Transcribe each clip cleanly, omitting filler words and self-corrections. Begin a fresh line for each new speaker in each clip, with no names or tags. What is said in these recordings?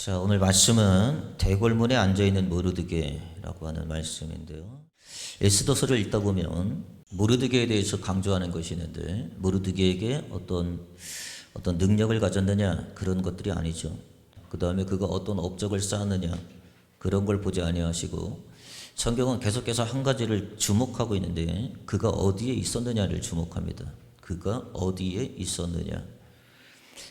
자, 오늘 말씀은 대궐문에 앉아있는 모르드게라고 하는 말씀인데요. 에스더서를 읽다 보면 모르드게에 대해서 강조하는 것이 있는데, 모르드게에게 어떤 능력을 가졌느냐 그런 것들이 아니죠. 그 다음에 그가 어떤 업적을 쌓았느냐 그런 걸 보지 아니하시고, 성경은 계속해서 한 가지를 주목하고 있는데, 그가 어디에 있었느냐를 주목합니다. 그가 어디에 있었느냐.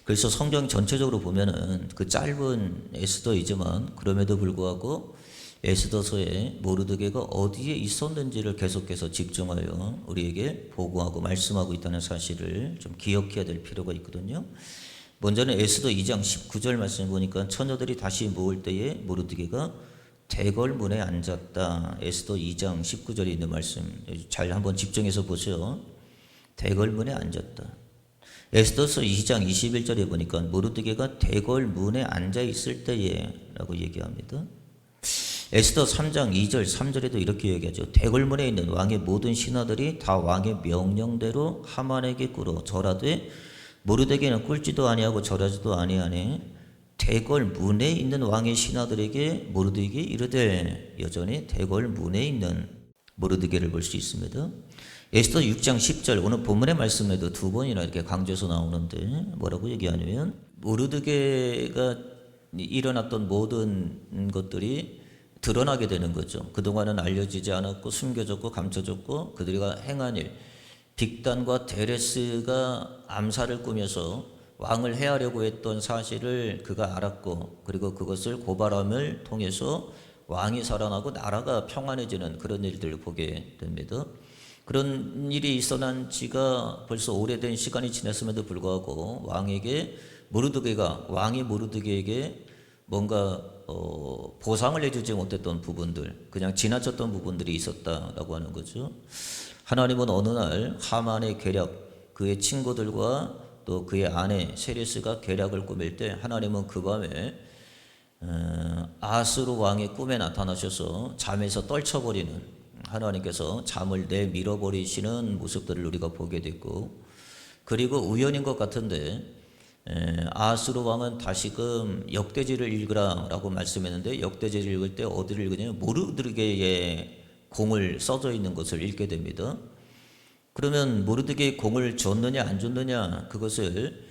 그래서 성경 전체적으로 보면은 그 짧은 에스더이지만 그럼에도 불구하고 에스더서에 모르드게가 어디에 있었는지를 계속해서 집중하여 우리에게 보고하고 말씀하고 있다는 사실을 좀 기억해야 될 필요가 있거든요. 먼저는 에스더 2장 19절 말씀 보니까 처녀들이 다시 모을 때에 모르드게가 대궐문에 앉았다. 에스더 2장 19절에 있는 말씀 잘 한번 집중해서 보세요. 대궐문에 앉았다. 에스더서 2장 21절에 보니까 모르드게가 대궐문에 앉아 있을 때에 라고 얘기합니다. 에스더 3장 2절 3절에도 이렇게 얘기하죠. 대궐문에 있는 왕의 모든 신하들이 다 왕의 명령대로 하만에게 꿇어 절하되 모르드게는 꿇지도 아니하고 절하지도 아니하니 대궐문에 있는 왕의 신하들에게 모르드게에게 이르되, 여전히 대궐문에 있는 모르드게를 볼 수 있습니다. 에스더 6장 10절 오늘 본문의 말씀에도 두 번이나 이렇게 강조해서 나오는데 뭐라고 얘기하냐면, 모르드게가 일어났던 모든 것들이 드러나게 되는 거죠. 그동안은 알려지지 않았고 숨겨졌고 감춰졌고, 그들이가 행한 일, 빅단과 데레스가 암살을 꾸며서 왕을 해하려고 했던 사실을 그가 알았고, 그리고 그것을 고발함을 통해서 왕이 살아나고 나라가 평안해지는 그런 일들을 보게 됩니다. 그런 일이 있어난 지가 벌써 오래된 시간이 지났음에도 불구하고 왕이 모르드게에게 뭔가 보상을 해주지 못했던 부분들, 그냥 지나쳤던 부분들이 있었다라고 하는 거죠. 하나님은 어느 날 하만의 계략, 그의 친구들과 또 그의 아내 세레스가 계략을 꾸밀 때 하나님은 그 밤에 아하스로 왕의 꿈에 나타나셔서 잠에서 떨쳐버리는, 하나님께서 잠을 내밀어버리시는 모습들을 우리가 보게 됐고, 그리고 우연인 것 같은데 아하스로 왕은 다시금 역대지를 읽으라 라고 말씀했는데, 역대지를 읽을 때 어디를 읽으냐면 모르드게의 공을 써져 있는 것을 읽게 됩니다. 그러면 모르드게의 공을 줬느냐 안 줬느냐 그것을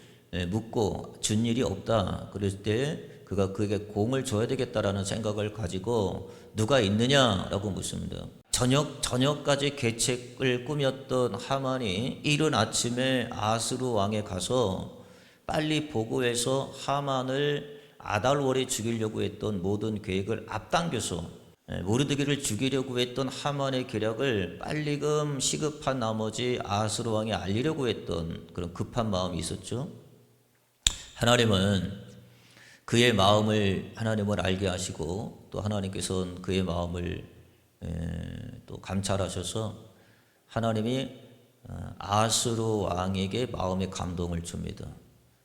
묻고 준 일이 없다 그럴 때 그가 그에게 공을 줘야 되겠다라는 생각을 가지고 누가 있느냐라고 묻습니다. 저녁까지 계책을 꾸몄던 하만이 이른 아침에 아하스로 왕에 가서 빨리 보고해서 하만을 아달월에 죽이려고 했던 모든 계획을 앞당겨서 모르드게를 죽이려고 했던 하만의 계략을 빨리금 시급한 나머지 아하스로 왕에 알리려고 했던 그런 급한 마음이 있었죠. 하나님은 그의 마음을 알게 하시고, 또 하나님께서는 그의 마음을 또 감찰하셔서 하나님이 아하스로 왕에게 마음의 감동을 줍니다.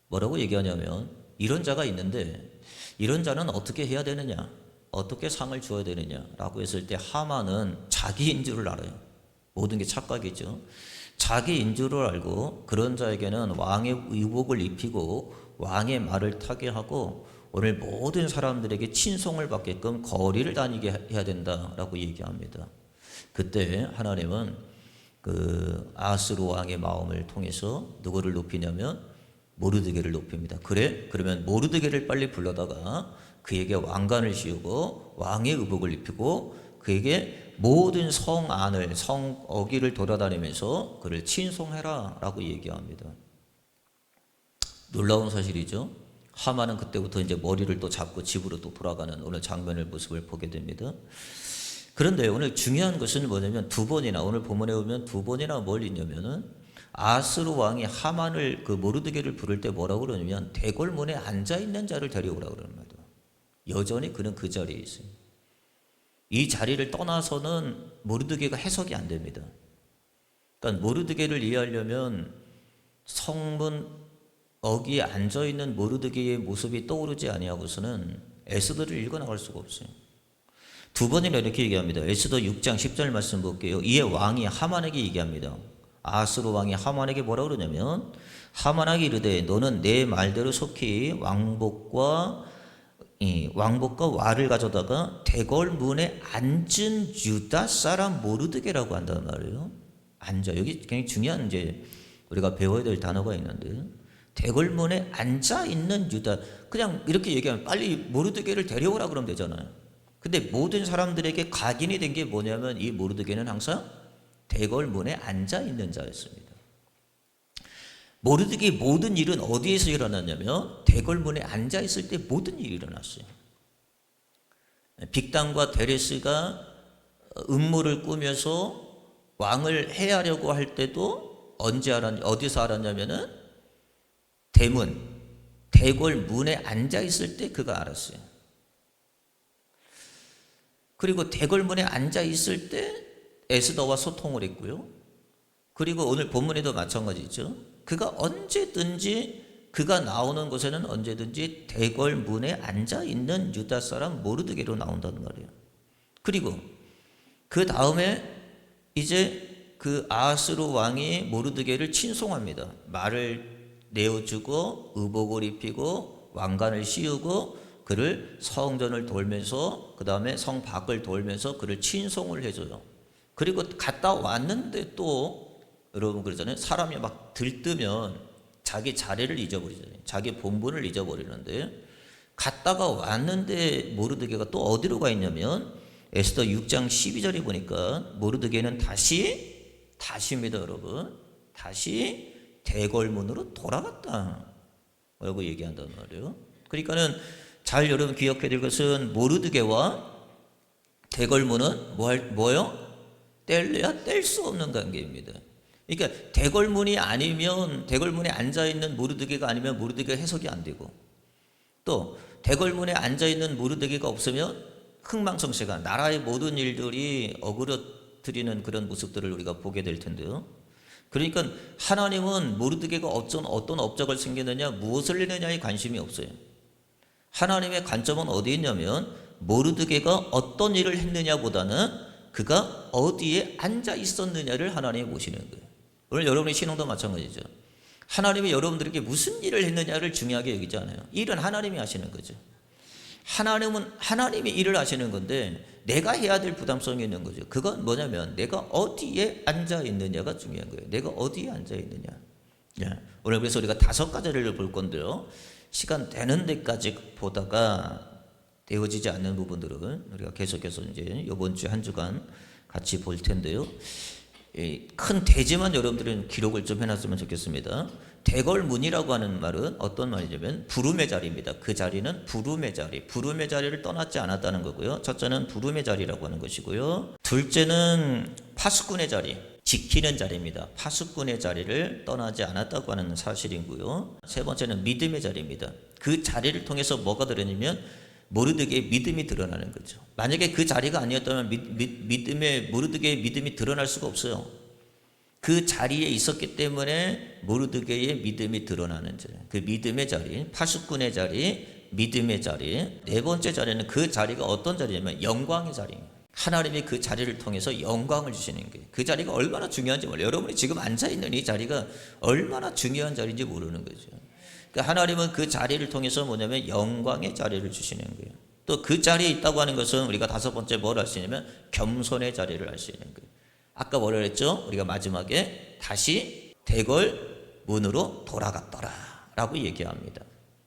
뭐라고 얘기하냐면, 이런 자가 있는데 이런 자는 어떻게 해야 되느냐, 어떻게 상을 주어야 되느냐라고 했을 때 하만은 자기인 줄을 알아요. 모든 게 착각이죠. 자기인 줄을 알고 그런 자에게는 왕의 의복을 입히고 왕의 말을 타게 하고 오늘 모든 사람들에게 친송을 받게끔 거리를 다니게 해야 된다라고 얘기합니다. 그때 하나님은 그 아하스로 왕의 마음을 통해서 누구를 높이냐면 모르드게를 높입니다. 그러면 모르드게를 빨리 불러다가 그에게 왕관을 씌우고 왕의 의복을 입히고 그에게 모든 성어기를 돌아다니면서 그를 친송해라 라고 얘기합니다. 놀라운 사실이죠. 하만은 그때부터 이제 머리를 또 잡고 집으로 또 돌아가는 오늘 장면의 모습을 보게 됩니다. 그런데 오늘 중요한 것은 뭐냐면 두 번이나, 오늘 본문에 보면 두 번이나 뭘 읽냐면은 아하스로 왕이 하만을 그 모르드게를 부를 때 뭐라고 그러냐면 대궐문에 앉아 있는 자를 데려오라고 그러는 거예요. 여전히 그는 그 자리에 있어요. 이 자리를 떠나서는 모르드게가 해석이 안 됩니다. 그러니까 모르드게를 이해하려면 성문 어기에 앉아있는 모르드게의 모습이 떠오르지 아니하고서는 에스더를 읽어나갈 수가 없어요. 두 번이나 이렇게 얘기합니다. 에스더 6장 10절 말씀 볼게요. 이에 왕이 하만에게 얘기합니다. 아하스로 왕이 하만에게 뭐라 그러냐면, 하만에게 이르되 너는 내 말대로 속히 왕복과 이 왕복과 와를 가져다가 대궐 문에 앉은 유다 사람 모르드게라고 한단 말이에요. 앉아. 여기 굉장히 중요한 이제 우리가 배워야 될 단어가 있는데, 대궐 문에 앉아 있는 유다. 그냥 이렇게 얘기하면 빨리 모르드게를 데려오라 그러면 되잖아요. 근데 모든 사람들에게 각인이 된 게 뭐냐면 이 모르드게는 항상 대궐 문에 앉아 있는 자였습니다. 모르드게의 모든 일은 어디에서 일어났냐면 대궐 문에 앉아 있을 때 모든 일이 일어났어요. 빅단과 데레스가 음모를 꾸며서 왕을 해하려고 할 때도 어디서 알았냐면은 대궐 문에 앉아 있을 때 그가 알았어요. 그리고 대궐 문에 앉아 있을 때 에스더와 소통을 했고요. 그리고 오늘 본문에도 마찬가지죠. 그가 언제든지 그가 나오는 곳에는 언제든지 대궐 문에 앉아 있는 유다 사람 모르드게로 나온다는 말이에요. 그리고 그 다음에 이제 그 아하스로 왕이 모르드게를 친송합니다. 말을 내어주고 의복을 입히고 왕관을 씌우고 그를 성전을 돌면서 그 다음에 성 밖을 돌면서 그를 친송을 해줘요. 그리고 갔다 왔는데 또 여러분 그러잖아요. 사람이 막 들뜨면 자기 자리를 잊어버리잖아요. 자기 본분을 잊어버리는데, 갔다가 왔는데 모르드게가 또 어디로 가 있냐면 에스더 6장 12절에 보니까 모르드게는 다시입니다 여러분. 다시 대궐문으로 돌아갔다 라고 얘기한단 말이에요. 그러니까는 잘 여러분 기억해야 될 것은 모르드게와 대궐문은 뭐요? 뗄래야 뗄 수 없는 관계입니다. 그러니까 대궐문이 아니면, 대궐문에 앉아있는 모르드게가 아니면 모르드게가 해석이 안 되고, 또 대궐문에 앉아있는 모르드게가 없으면 흥망성쇠가, 나라의 모든 일들이 어그러뜨리는 그런 모습들을 우리가 보게 될 텐데요. 그러니까 하나님은 모르드게가 어떤 업적을 생겼느냐, 무엇을 내느냐에 관심이 없어요. 하나님의 관점은 어디에 있냐면 모르드게가 어떤 일을 했느냐보다는 그가 어디에 앉아 있었느냐를 하나님이 보시는 거예요. 오늘 여러분의 신앙도 마찬가지죠. 하나님이 여러분들에게 무슨 일을 했느냐를 중요하게 여기지 않아요. 일은 하나님이 하시는 거죠. 하나님은 하나님이 일을 하시는 건데 내가 해야 될 부담성이 있는 거죠. 그건 뭐냐면 내가 어디에 앉아 있느냐가 중요한 거예요. 내가 어디에 앉아 있느냐. 오늘 그래서 우리가 5가지를 볼 건데요. 시간 되는 데까지 보다가 되어지지 않는 부분들은 우리가 계속해서 이제 이번 주 한 주간 같이 볼 텐데요. 큰 대지만 여러분들은 기록을 좀 해놨으면 좋겠습니다. 대궐문이라고 하는 말은 어떤 말이냐면 부름의 자리입니다. 그 자리는 부름의 자리, 부름의 자리를 떠났지 않았다는 거고요. 첫째는 부름의 자리라고 하는 것이고요. 둘째는 파수꾼의 자리, 지키는 자리입니다. 파수꾼의 자리를 떠나지 않았다고 하는 사실이고요. 세 번째는 믿음의 자리입니다. 그 자리를 통해서 뭐가 드러나냐면 모르드게의 믿음이 드러나는 거죠. 만약에 그 자리가 아니었다면 모르드게의 믿음이 드러날 수가 없어요. 그 자리에 있었기 때문에 모르드게의 믿음이 드러나는 자리, 그 믿음의 자리, 파수꾼의 자리, 믿음의 자리. 네 번째 자리는 그 자리가 어떤 자리냐면 영광의 자리입니다. 하나님이 그 자리를 통해서 영광을 주시는 거예요. 그 자리가 얼마나 중요한지 몰라요. 여러분이 지금 앉아있는 이 자리가 얼마나 중요한 자리인지 모르는 거죠. 그러니까 하나님은 그 자리를 통해서 뭐냐면 영광의 자리를 주시는 거예요. 또 그 자리에 있다고 하는 것은 우리가 5번째 뭘 할 수 있냐면 겸손의 자리를 할 수 있는 거예요. 아까 뭐라 그랬죠? 우리가 마지막에 다시 대궐 문으로 돌아갔더라 라고 얘기합니다.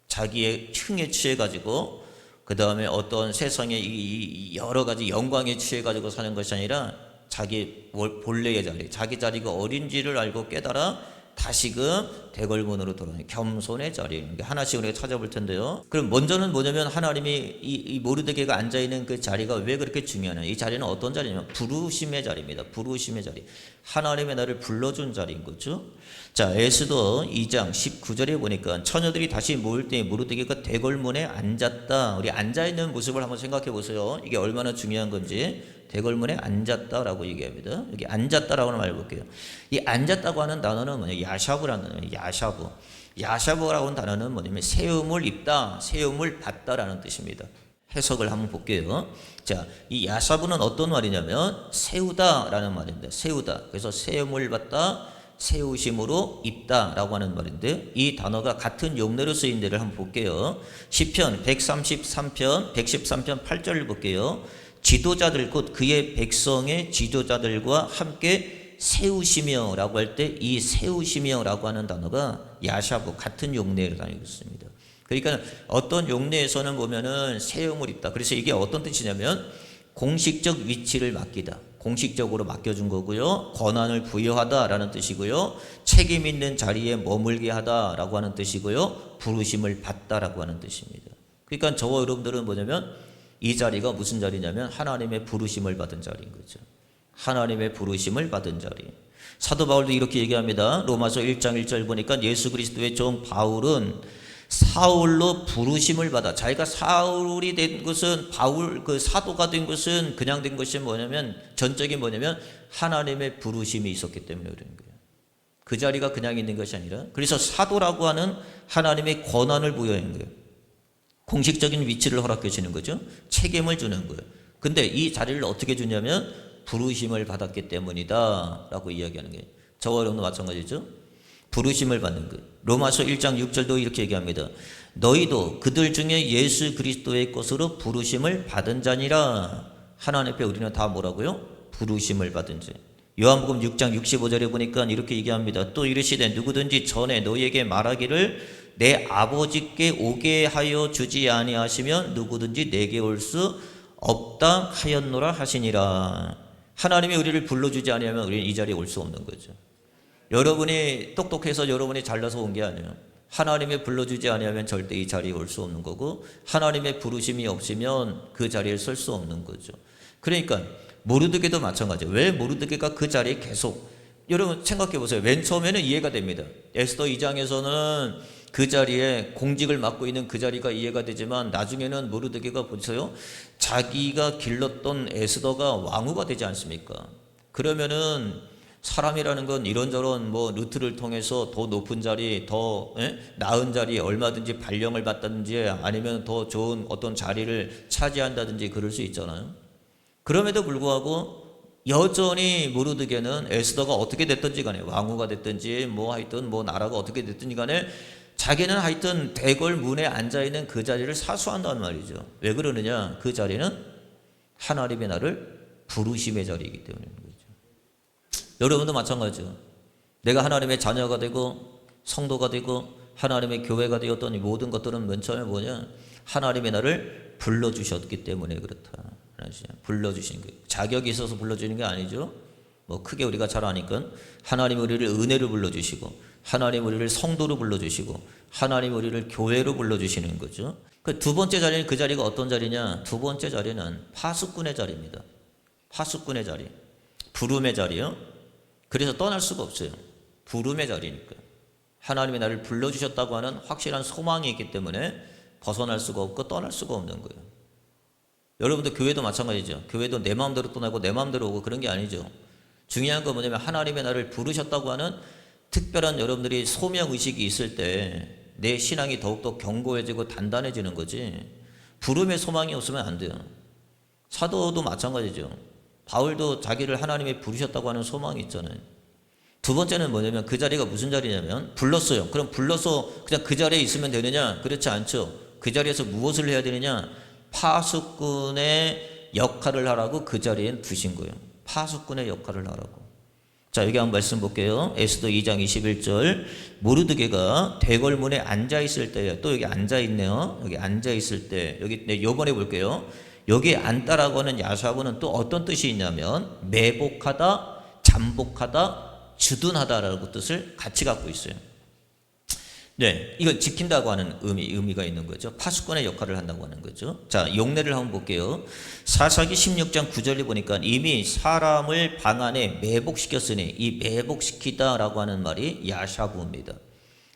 자기의 흥에 취해가지고 그 다음에 어떤 세상의 이 여러 가지 영광에 취해가지고 사는 것이 아니라 자기 본래의 자리, 자기 자리가 어딘지를 알고 깨달아 다시금 대궐문으로 돌아오는 겸손의 자리. 하나씩 우리가 찾아볼 텐데요. 그럼 먼저는 뭐냐면 하나님이 이 모르드게가 앉아있는 그 자리가 왜 그렇게 중요하냐. 이 자리는 어떤 자리냐면 부르심의 자리입니다. 부르심의 자리. 하나님의 나를 불러준 자리인 거죠. 자, 에스더 2장 19절에 보니까 처녀들이 다시 모일 때 모르드게가 대궐문에 앉았다. 우리 앉아있는 모습을 한번 생각해 보세요. 이게 얼마나 중요한 건지. 대궐문에 앉았다라고 얘기합니다. 여기 앉았다라고 하는 말 볼게요. 이 앉았다고 하는 단어는 뭐냐? 야샤브라는 단어예요. 야샤브. 야샤브라고 하는 단어는 뭐냐면 세움을 입다, 세움을 받다라는 뜻입니다. 해석을 한번 볼게요. 자, 이 야샤브는 어떤 말이냐면 세우다라는 말입니다. 세우다. 그래서 세움을 받다, 세우심으로 입다라고 하는 말인데, 이 단어가 같은 용례로 쓰인 데를 한번 볼게요. 시편 133편 8절을 볼게요. 지도자들 곧 그의 백성의 지도자들과 함께 세우시며 라고 할 때 이 세우시며 라고 하는 단어가 야샤브 같은 용례로 다니고 있습니다. 그러니까 어떤 용례에서는 보면은 세움을 입다. 그래서 이게 어떤 뜻이냐면 공식적 위치를 맡기다. 공식적으로 맡겨준 거고요. 권한을 부여하다라는 뜻이고요. 책임 있는 자리에 머물게 하다라고 하는 뜻이고요. 부르심을 받다라고 하는 뜻입니다. 그러니까 저와 여러분들은 뭐냐면 이 자리가 무슨 자리냐면 하나님의 부르심을 받은 자리인 거죠. 하나님의 부르심을 받은 자리. 사도 바울도 이렇게 얘기합니다. 로마서 1장 1절 보니까 예수 그리스도의 종 바울은 사울로 부르심을 받아. 자기가 사울이 된 것은 바울 그 사도가 된 것은 그냥 된 것이 뭐냐면 전적인 뭐냐면 하나님의 부르심이 있었기 때문에 그런 거예요. 그 자리가 그냥 있는 것이 아니라 그래서 사도라고 하는 하나님의 권한을 부여한 거예요. 공식적인 위치를 허락해 주는 거죠. 책임을 주는 거예요. 근데 이 자리를 어떻게 주냐면 부르심을 받았기 때문이다 라고 이야기하는 거예요. 저와 여러분도 마찬가지죠. 부르심을 받는 것. 로마서 1장 6절도 이렇게 얘기합니다. 너희도 그들 중에 예수 그리스도의 것으로 부르심을 받은 자니라. 하나님 앞에 우리는 다 뭐라고요? 부르심을 받은 자. 요한복음 6장 65절에 보니까 이렇게 얘기합니다. 또 이르시되 누구든지 전에 너희에게 말하기를 내 아버지께 오게 하여 주지 아니하시면 누구든지 내게 올 수 없다 하였노라 하시니라. 하나님이 우리를 불러주지 아니하면 우리는 이 자리에 올 수 없는 거죠. 여러분이 똑똑해서 여러분이 잘나서 온 게 아니에요. 하나님이 불러주지 아니하면 절대 이 자리에 올 수 없는 거고 하나님의 부르심이 없으면 그 자리에 설 수 없는 거죠. 그러니까 모르드게도 마찬가지예요. 왜 모르드게가 그 자리에 계속 여러분 생각해 보세요. 맨 처음에는 이해가 됩니다. 에스더 2장에서는 그 자리에 공직을 맡고 있는 그 자리가 이해가 되지만 나중에는 모르드게가 보세요. 자기가 길렀던 에스더가 왕후가 되지 않습니까? 그러면은 사람이라는 건 이런저런 뭐 루트를 통해서 더 높은 자리, 더 나은 자리에 얼마든지 발령을 받다든지 아니면 더 좋은 어떤 자리를 차지한다든지 그럴 수 있잖아요. 그럼에도 불구하고 여전히 모르드게는 에스더가 어떻게 됐든지 간에 왕후가 됐든지 뭐 하여튼 뭐 나라가 어떻게 됐든지 간에 자기는 하여튼 대궐 문에 앉아있는 그 자리를 사수한다는 말이죠. 왜 그러느냐? 그 자리는 하나님의 나를 부르심의 자리이기 때문입니다. 여러분도 마찬가지죠. 내가 하나님의 자녀가 되고 성도가 되고 하나님의 교회가 되었던 이 모든 것들은 맨 처음에 뭐냐? 하나님의 나를 불러주셨기 때문에 그렇다. 불러주신 거예요. 자격이 있어서 불러주는 게 아니죠. 뭐 크게 우리가 잘 아니까 하나님 우리를 은혜로 불러주시고 하나님 우리를 성도로 불러주시고 하나님 우리를 교회로 불러주시는 거죠. 그 두 번째 자리는 그 자리가 어떤 자리냐? 두 번째 자리는 파수꾼의 자리입니다. 파수꾼의 자리. 부름의 자리요. 그래서 떠날 수가 없어요. 부름의 자리니까. 하나님이 나를 불러주셨다고 하는 확실한 소망이 있기 때문에 벗어날 수가 없고 떠날 수가 없는 거예요. 여러분들 교회도 마찬가지죠. 교회도 내 마음대로 떠나고 내 마음대로 오고 그런 게 아니죠. 중요한 건 뭐냐면 하나님의 나를 부르셨다고 하는 특별한 여러분들이 소명의식이 있을 때 내 신앙이 더욱더 견고해지고 단단해지는 거지 부름의 소망이 없으면 안 돼요. 사도도 마찬가지죠. 바울도 자기를 하나님이 부르셨다고 하는 소망이 있잖아요. 두 번째는 뭐냐면 그 자리가 무슨 자리냐면 불렀어요. 그럼 불러서 그냥 그 자리에 있으면 되느냐? 그렇지 않죠. 그 자리에서 무엇을 해야 되느냐? 파수꾼의 역할을 하라고 그 자리에 두신 거예요. 파수꾼의 역할을 하라고. 자, 여기 한번 말씀 볼게요. 에스더 2장 21절. 모르드게가 대궐문에 앉아 있을 때요. 또 여기 앉아 있네요. 여기 앉아 있을 때. 여기 요번에 볼게요. 여기 앉다라고 하는 야사구는 또 어떤 뜻이 있냐면 매복하다, 잠복하다, 주둔하다라고 뜻을 같이 갖고 있어요. 네, 이건 지킨다고 하는 의미가 있는 거죠. 파수꾼의 역할을 한다고 하는 거죠. 자, 용례를 한번 볼게요. 사사기 16장 9절에 보니까 이미 사람을 방 안에 매복시켰으니 이 매복시키다라고 하는 말이 야샤부입니다.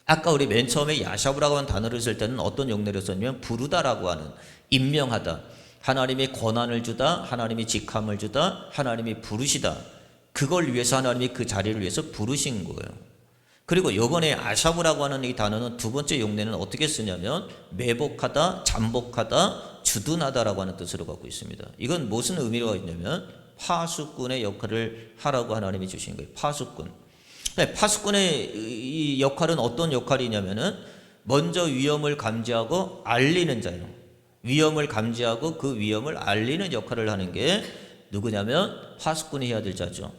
아까 우리 맨 처음에 야샤부라고 하는 단어를 쓸 때는 어떤 용례를 썼냐면 부르다라고 하는 임명하다. 하나님이 권한을 주다, 하나님이 직함을 주다, 하나님이 부르시다. 그걸 위해서 하나님이 그 자리를 위해서 부르신 거예요. 그리고 이번에 아샤브라고 하는 이 단어는 두 번째 용례는 어떻게 쓰냐면 매복하다, 잠복하다, 주둔하다라고 하는 뜻으로 갖고 있습니다. 이건 무슨 의미가 있냐면 파수꾼의 역할을 하라고 하나님이 주신 거예요. 파수꾼. 파수꾼의 이 역할은 어떤 역할이냐면은 먼저 위험을 감지하고 알리는 자예요. 위험을 감지하고 그 위험을 알리는 역할을 하는 게 누구냐면 파수꾼이 해야 될 자죠.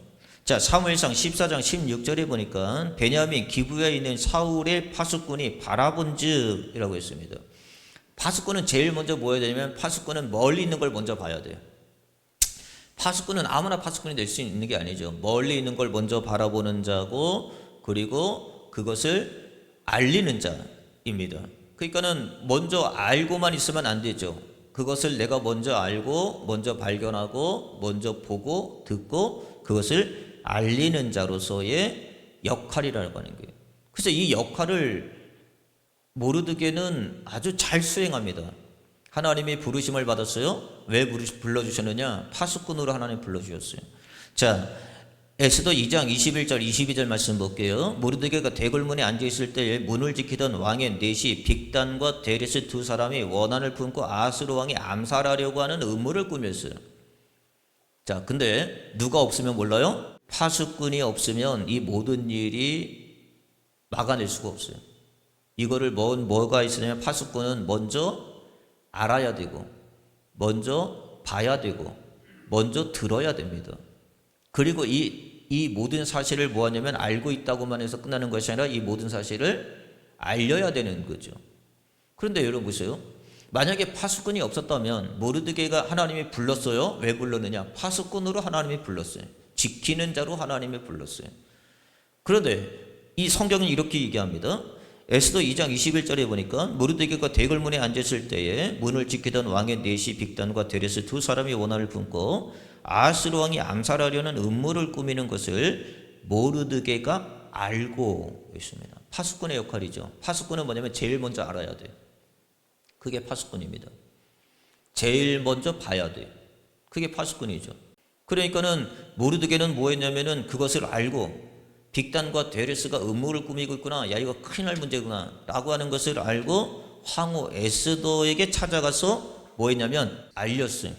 자, 사무엘상 14장 16절에 보니까 베냐민 기브야에 있는 사울의 파수꾼이 바라본즉이라고 했습니다. 파수꾼은 제일 먼저 뭐 해야 되냐면 파수꾼은 멀리 있는 걸 먼저 봐야 돼요. 파수꾼은 아무나 파수꾼이 될 수 있는 게 아니죠. 멀리 있는 걸 먼저 바라보는 자고, 그리고 그것을 알리는 자입니다. 그러니까는 먼저 알고만 있으면 안 되죠. 그것을 내가 먼저 알고, 먼저 발견하고, 먼저 보고, 듣고, 그것을 알리는 자로서의 역할이라고 하는 거예요. 그래서 이 역할을 모르드게는 아주 잘 수행합니다. 하나님이 부르심을 받았어요. 왜 불러주셨느냐? 파수꾼으로 하나님 불러주셨어요. 자, 에스더 2장 21절 22절 말씀 볼게요. 모르드게가 대궐문에 앉아있을 때에 문을 지키던 왕의 넷이 빅단과 데레스 두 사람이 원한을 품고 아하스로 왕이 암살하려고 하는 음모를 꾸몄어요. 자, 근데 누가 없으면 몰라요? 파수꾼이 없으면 이 모든 일이 막아낼 수가 없어요. 이거를 뭐가 있으냐면 파수꾼은 먼저 알아야 되고, 먼저 봐야 되고, 먼저 들어야 됩니다. 그리고 이 모든 사실을 뭐 하냐면 알고 있다고만 해서 끝나는 것이 아니라 이 모든 사실을 알려야 되는 거죠. 그런데 여러분 보세요. 만약에 파수꾼이 없었다면 모르드게가 하나님이 불렀어요. 왜 불렀느냐? 파수꾼으로 하나님이 불렀어요. 지키는 자로 하나님이 불렀어요. 그런데 이 성경은 이렇게 얘기합니다. 에스더 2장 21절에 보니까 모르드게가 대궐문에 앉았을 때에 문을 지키던 왕의 넷이 빅단과 데레스 두 사람이 원한을 품고 아하스로 왕이 암살하려는 음모를 꾸미는 것을 모르드게가 알고 있습니다. 파수꾼의 역할이죠. 파수꾼은 뭐냐면 제일 먼저 알아야 돼요. 그게 파수꾼입니다. 제일 먼저 봐야 돼요. 그게 파수꾼이죠. 그러니까는 모르드게는 뭐 했냐면은 그것을 알고 빅단과 데레스가 음모를 꾸미고 있구나. 야, 이거 큰일 날 문제구나. 라고 하는 것을 알고 황후 에스더에게 찾아가서 뭐 했냐면 알렸어요.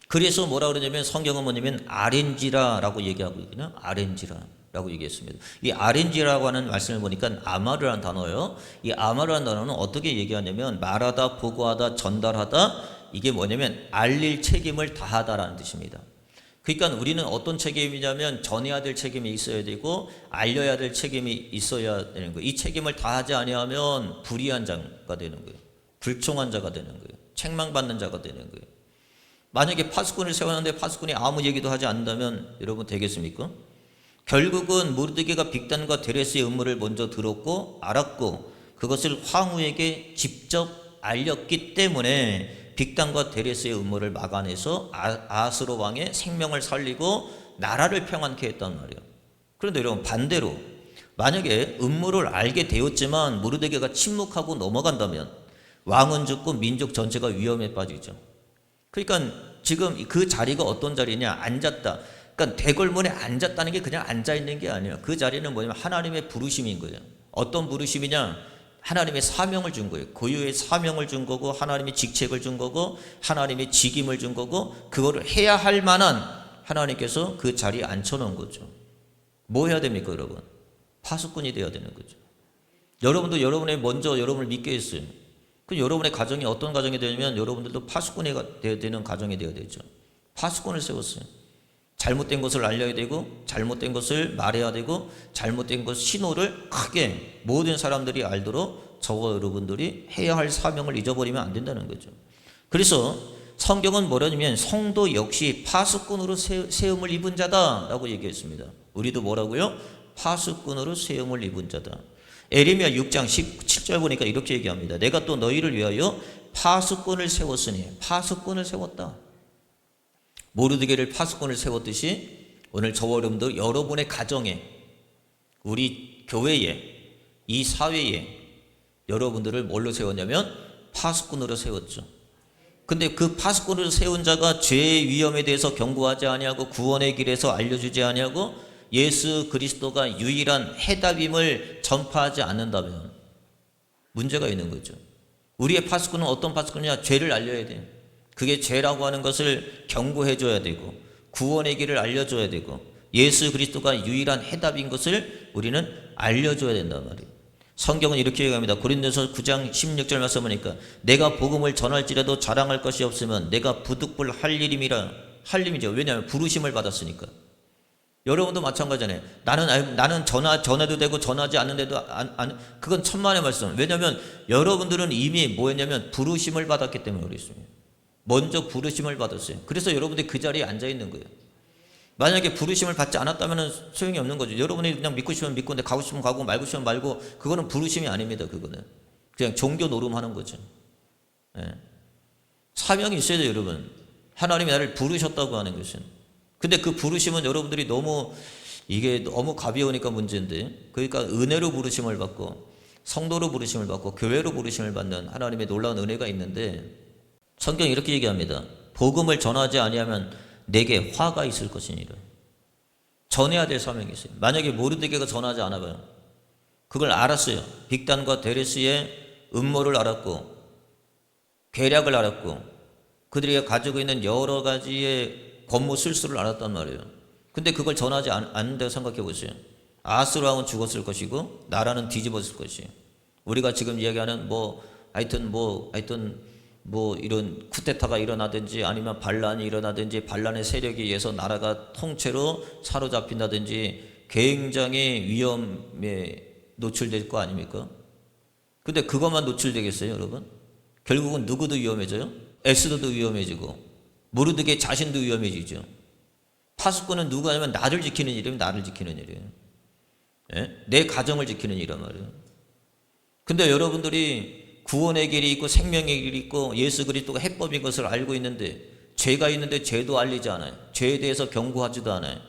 그래서 뭐라 그러냐면 성경은 뭐냐면 아렌지라라고 얘기하고 있거든요. 아렌지라라고 얘기했습니다. 이 아렌지라고 하는 말씀을 보니까 아마르라는 단어예요. 이 아마르라는 단어는 어떻게 얘기하냐면 말하다, 보고하다, 전달하다, 이게 뭐냐면 알릴 책임을 다하다라는 뜻입니다. 그러니까 우리는 어떤 책임이냐면 전해야 될 책임이 있어야 되고 알려야 될 책임이 있어야 되는 거예요. 이 책임을 다하지 아니하면 불의한 자가 되는 거예요. 불충한 자가 되는 거예요. 책망받는 자가 되는 거예요. 만약에 파수꾼을 세웠는데 파수꾼이 아무 얘기도 하지 않는다면 여러분 되겠습니까? 결국은 모르드게가 빅단과 데레스의 음모를 먼저 들었고 알았고 그것을 황후에게 직접 알렸기 때문에 빅단과 데레스의 음모를 막아내서 아하스로 왕의 생명을 살리고 나라를 평안케 했단 말이에요. 그런데 여러분 반대로 만약에 음모를 알게 되었지만 모르드게가 침묵하고 넘어간다면 왕은 죽고 민족 전체가 위험에 빠지죠. 그러니까 지금 그 자리가 어떤 자리냐? 앉았다. 그러니까 대궐문에 앉았다는 게 그냥 앉아있는 게 아니에요. 그 자리는 뭐냐면 하나님의 부르심인 거예요. 어떤 부르심이냐? 하나님의 사명을 준 거예요. 고유의 사명을 준 거고 하나님의 직책을 준 거고 하나님의 직임을 준 거고 그거를 해야 할 만한 하나님께서 그 자리에 앉혀놓은 거죠. 뭐 해야 됩니까 여러분? 파수꾼이 되어야 되는 거죠. 여러분도 여러분의 먼저 여러분을 믿게 했어요. 그 여러분의 가정이 어떤 가정이 되냐면 여러분들도 파수꾼이 되어야 되는 가정이 되어야 되죠. 파수꾼을 세웠어요. 잘못된 것을 알려야 되고 잘못된 것을 말해야 되고 잘못된 것 신호를 크게 모든 사람들이 알도록 저와 여러분들이 해야 할 사명을 잊어버리면 안 된다는 거죠. 그래서 성경은 뭐라냐면 성도 역시 파수꾼으로 세움을 입은 자다라고 얘기했습니다. 우리도 뭐라고요? 파수꾼으로 세움을 입은 자다. 에레미야 6장 17절 보니까 이렇게 얘기합니다. 내가 또 너희를 위하여 파수꾼을 세웠으니 파수꾼을 세웠다. 모르드게를 파수꾼을 세웠듯이 오늘 저와 여러분들 여러분의 가정에 우리 교회에 이 사회에 여러분들을 뭘로 세웠냐면 파수꾼으로 세웠죠. 근데 그 파수꾼으로 세운 자가 죄의 위험에 대해서 경고하지 아니하고 구원의 길에서 알려주지 아니하고 예수 그리스도가 유일한 해답임을 전파하지 않는다면 문제가 있는 거죠. 우리의 파수꾼은 어떤 파수꾼이냐? 죄를 알려야 돼요. 그게 죄라고 하는 것을 경고해 줘야 되고 구원의 길을 알려줘야 되고 예수 그리스도가 유일한 해답인 것을 우리는 알려줘야 된단 말이에요. 성경은 이렇게 얘기합니다. 고린도서 9장 16절 말씀 보니까 내가 복음을 전할지라도 자랑할 것이 없으면 내가 부득불 할 일임이라. 할 일이죠. 왜냐하면 부르심을 받았으니까. 여러분도 마찬가지잖아요. 나는 전해도 되고 전하지 않는데도 그건 천만의 말씀. 왜냐하면 여러분들은 이미 뭐였냐면 부르심을 받았기 때문에 그렇습니다. 먼저 부르심을 받았어요. 그래서 여러분들이 그 자리에 앉아 있는 거예요. 만약에 부르심을 받지 않았다면 소용이 없는 거죠. 여러분이 그냥 믿고 싶으면 믿고, 근데 가고 싶으면 가고, 말고 싶으면 말고, 그거는 부르심이 아닙니다. 그거는 그냥 종교 노름하는 거죠. 예. 사명이 있어야 돼요, 여러분. 하나님이 나를 부르셨다고 하는 것은. 근데 그 부르심은 여러분들이 이게 너무 가벼우니까 문제인데, 그러니까 은혜로 부르심을 받고, 성도로 부르심을 받고, 교회로 부르심을 받는 하나님의 놀라운 은혜가 있는데, 성경이 이렇게 얘기합니다. 복음을 전하지 아니하면 내게 화가 있을 것이니라. 전해야 될 사명이 있어요. 만약에 모르드게가 전하지 않아봐요. 그걸 알았어요. 빅단과 데레스의 음모를 알았고 계략을 알았고 그들이 가지고 있는 여러 가지의 권무 술수를 알았단 말이에요. 근데 그걸 전하지 않는다고 생각해 보세요. 아하스 왕은 죽었을 것이고 나라는 뒤집어질 것이에요. 우리가 지금 이야기하는 하여튼 이런 쿠데타가 일어나든지 아니면 반란이 일어나든지 반란의 세력에 의해서 나라가 통째로 사로잡힌다든지 굉장히 위험에 노출될 거 아닙니까? 근데 그것만 노출되겠어요, 여러분? 결국은 누구도 위험해져요? 에스더도 위험해지고 모르드게 자신도 위험해지죠. 파수꾼은 누가 하냐면 나를 지키는 일이면 나를 지키는 일이에요. 예? 내 가정을 지키는 일이란 말이에요. 근데 여러분들이 구원의 길이 있고 생명의 길이 있고 예수 그리스도가 해법인 것을 알고 있는데 죄가 있는데 죄도 알리지 않아요. 죄에 대해서 경고하지도 않아요.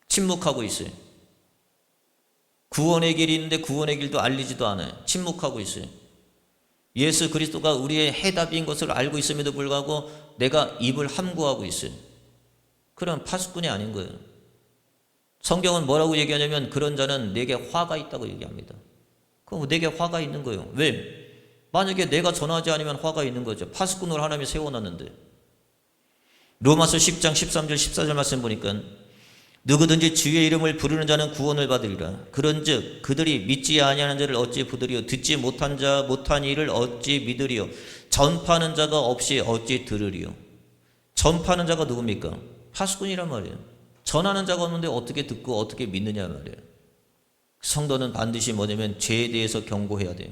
침묵하고 있어요. 구원의 길이 있는데 구원의 길도 알리지도 않아요. 침묵하고 있어요. 예수 그리스도가 우리의 해답인 것을 알고 있음에도 불구하고 내가 입을 함구하고 있어요. 그럼 파수꾼이 아닌 거예요. 성경은 뭐라고 얘기하냐면 그런 자는 내게 화가 있다고 얘기합니다. 그럼 내게 화가 있는 거예요. 왜? 만약에 내가 전하지 않으면 화가 있는 거죠. 파수꾼으로 하나님이 세워놨는데. 로마서 10장 13절 14절 말씀 보니까 누구든지 주의 이름을 부르는 자는 구원을 받으리라. 그런즉 그들이 믿지 아니하는 자를 어찌 부르리요 듣지 못한 자 못한 일을 어찌 믿으리요 전파하는 자가 없이 어찌 들으리요. 전파하는 자가 누굽니까? 파수꾼이란 말이에요. 전하는 자가 없는데 어떻게 듣고 어떻게 믿느냐 말이에요. 성도는 반드시 뭐냐면 죄에 대해서 경고해야 돼요.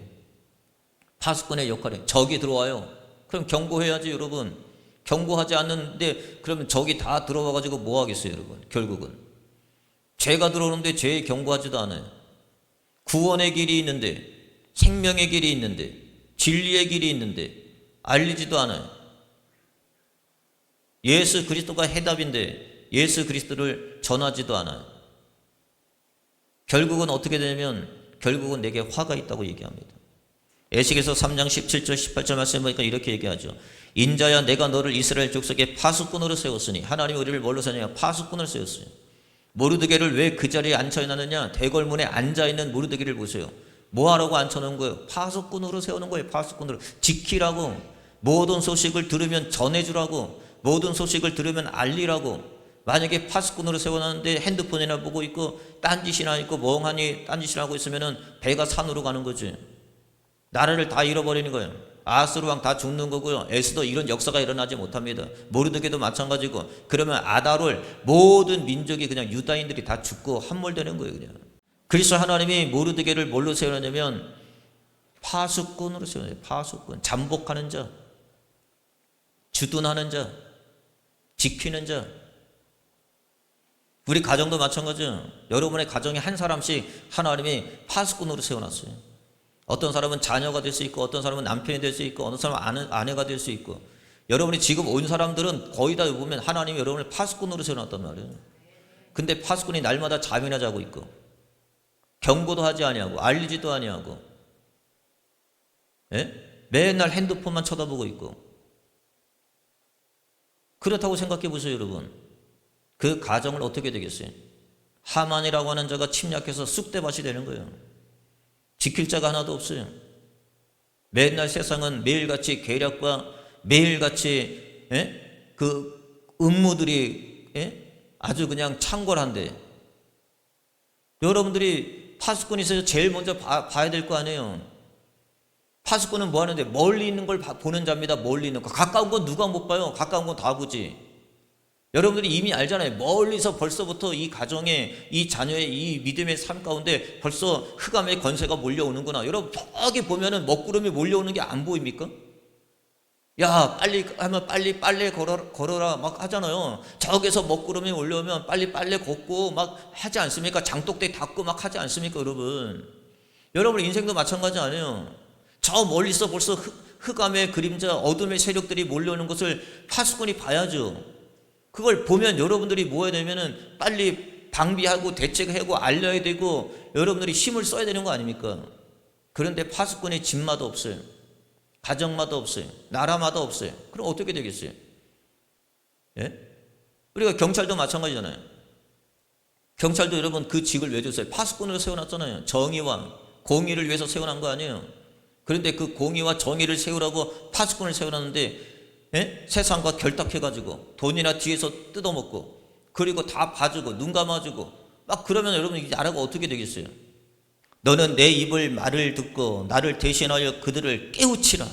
파수꾼의 역할이 적이 들어와요. 그럼 경고해야지 여러분. 경고하지 않는데 그러면 적이 다 들어와가지고 뭐 하겠어요 여러분. 결국은 죄가 들어오는데 죄에 경고하지도 않아요. 구원의 길이 있는데 생명의 길이 있는데 진리의 길이 있는데 알리지도 않아요. 예수 그리스도가 해답인데 예수 그리스도를 전하지도 않아요. 결국은 어떻게 되냐면 결국은 내게 화가 있다고 얘기합니다. 에스겔서 3장 17절 18절 말씀 보니까 이렇게 얘기하죠. 인자야 내가 너를 이스라엘 족속의 파수꾼으로 세웠으니 하나님이 우리를 뭘로 세웠냐? 파수꾼을 세웠어요. 모르드게를 왜 그 자리에 앉혀놨느냐? 대궐문에 앉아있는 모르드게를 보세요. 뭐 하라고 앉혀놓은 거예요? 파수꾼으로 세우는 거예요. 파수꾼으로 지키라고. 모든 소식을 들으면 전해주라고. 모든 소식을 들으면 알리라고. 만약에 파수꾼으로 세워놨는데 핸드폰이나 보고 있고 딴짓이나 있고 멍하니 딴짓을 하고 있으면 배가 산으로 가는 거지. 나라를 다 잃어버리는 거예요. 아하스 왕 다 죽는 거고요. 에스더 이런 역사가 일어나지 못합니다. 모르드게도 마찬가지고. 그러면 아달월 모든 민족이 그냥 유다인들이 다 죽고 함몰되는 거예요. 그냥. 그래서 하나님이 모르드게를 뭘로 세우냐면 파수꾼으로 세워요. 파수꾼. 잠복하는 자, 주둔하는 자, 지키는 자. 우리 가정도 마찬가지예요. 여러분의 가정에 한 사람씩 하나님이 파수꾼으로 세워놨어요. 어떤 사람은 자녀가 될 수 있고 어떤 사람은 남편이 될 수 있고 어떤 사람은 아내가 될 수 있고 여러분이 지금 온 사람들은 거의 다 보면 하나님이 여러분을 파수꾼으로 세워놨단 말이에요. 근데 파수꾼이 날마다 잠이나 자고 있고 경고도 하지 아니하고 알리지도 아니하고 맨날 핸드폰만 쳐다보고 있고 그렇다고 생각해 보세요 여러분. 그 가정을 어떻게 되겠어요? 하만이라고 하는 자가 침략해서 쑥대밭이 되는 거예요. 지킬 자가 하나도 없어요. 맨날 세상은 매일같이 계략과 매일같이 그 음모들이 아주 그냥 창궐한데, 여러분들이 파수꾼이 있어서 제일 먼저 봐야 될 거 아니에요. 파수꾼은 뭐 하는데? 멀리 있는 걸 보는 자입니다. 멀리 있는 거. 가까운 건 누가 못 봐요? 가까운 건 다 보지. 여러분들이 이미 알잖아요. 멀리서 벌써부터 이 가정에, 이 자녀의 이 믿음의 삶 가운데 벌써 흑암의 권세가 몰려오는구나. 여러분 저기 보면은 먹구름이 몰려오는 게 안 보입니까? 야, 빨리 하면 빨리 빨래 걸어라 막 하잖아요. 저기서 먹구름이 올려오면 빨리 빨래 걷고 막 하지 않습니까? 장독대 닦고 막 하지 않습니까, 여러분? 여러분 인생도 마찬가지 아니에요. 저 멀리서 벌써 흑암의 그림자, 어둠의 세력들이 몰려오는 것을 파수꾼이 봐야죠. 그걸 보면 여러분들이 뭐 해야 되면은 빨리 방비하고 대책하고 알려야 되고 여러분들이 힘을 써야 되는 거 아닙니까? 그런데 파수꾼의 집마다 없어요. 가정마다 없어요. 나라마다 없어요. 그럼 어떻게 되겠어요? 예? 우리가 경찰도 마찬가지잖아요. 경찰도 여러분 그 직을 왜 줬어요? 파수꾼으로 세워놨잖아요. 정의와 공의를 위해서 세워놓은 거 아니에요. 그런데 그 공의와 정의를 세우라고 파수꾼을 세워놨는데, 예? 세상과 결탁해가지고 돈이나 뒤에서 뜯어먹고 그리고 다 봐주고 눈 감아주고 막 그러면 여러분 이 나라가 어떻게 되겠어요? 너는 내 입을 말을 듣고 나를 대신하여 그들을 깨우치라.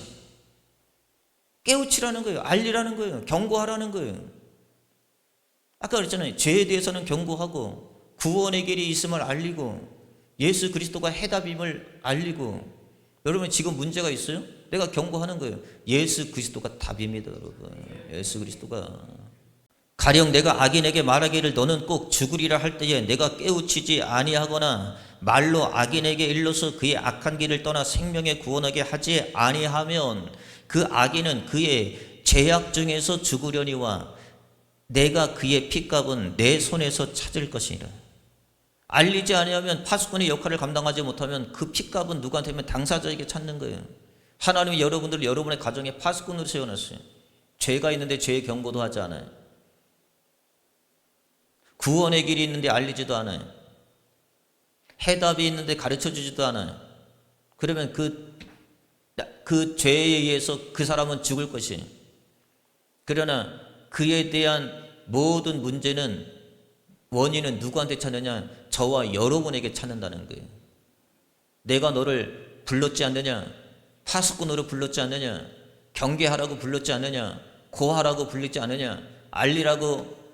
깨우치라는 거예요. 알리라는 거예요. 경고하라는 거예요. 아까 그랬잖아요. 죄에 대해서는 경고하고 구원의 길이 있음을 알리고 예수 그리스도가 해답임을 알리고. 여러분 지금 문제가 있어요? 내가 경고하는 거예요. 예수 그리스도가 답입니다, 여러분. 예수 그리스도가. 가령 내가 악인에게 말하기를 너는 꼭 죽으리라 할 때에 내가 깨우치지 아니하거나 말로 악인에게 일러서 그의 악한 길을 떠나 생명에 구원하게 하지 아니하면 그 악인은 그의 죄악 중에서 죽으려니와 내가 그의 핏값은 내 손에서 찾을 것이니라. 알리지 아니하면 파수꾼의 역할을 감당하지 못하면 그 핏값은 누구한테 하면 당사자에게 찾는 거예요. 하나님이 여러분들을 여러분의 가정에 파수꾼으로 세워놨어요. 죄가 있는데 죄의 경고도 하지 않아요. 구원의 길이 있는데 알리지도 않아요. 해답이 있는데 가르쳐주지도 않아요. 그러면 그 죄에 의해서 그 사람은 죽을 것이에요. 그러나 그에 대한 모든 문제는 원인은 누구한테 찾느냐? 저와 여러분에게 찾는다는 거예요. 내가 너를 불렀지 않느냐? 파수꾼으로 불렀지 않느냐? 경계하라고 불렀지 않느냐? 고하라고 불렀지 않느냐? 알리라고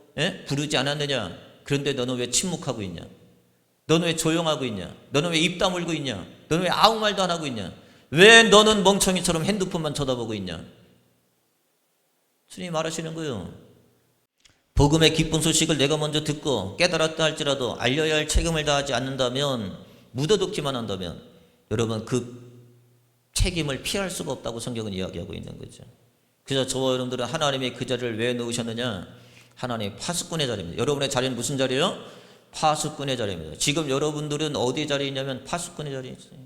부르지 않았느냐? 그런데 너는 왜 침묵하고 있냐? 너는 왜 조용하고 있냐? 너는 왜 입 다물고 있냐? 너는 왜 아무 말도 안 하고 있냐? 왜 너는 멍청이처럼 핸드폰만 쳐다보고 있냐? 주님이 말하시는 거예요. 복음의 기쁜 소식을 내가 먼저 듣고 깨달았다 할지라도 알려야 할 책임을 다하지 않는다면, 묻어두기만 한다면 여러분 그 책임을 피할 수가 없다고 성경은 이야기하고 있는 거죠. 그래서 저와 여러분들은 하나님이 그 자리를 왜 놓으셨느냐? 하나님의 파수꾼의 자리입니다. 여러분의 자리는 무슨 자리예요? 파수꾼의 자리입니다. 지금 여러분들은 어디 자리에 있냐면 파수꾼의 자리에 있어요.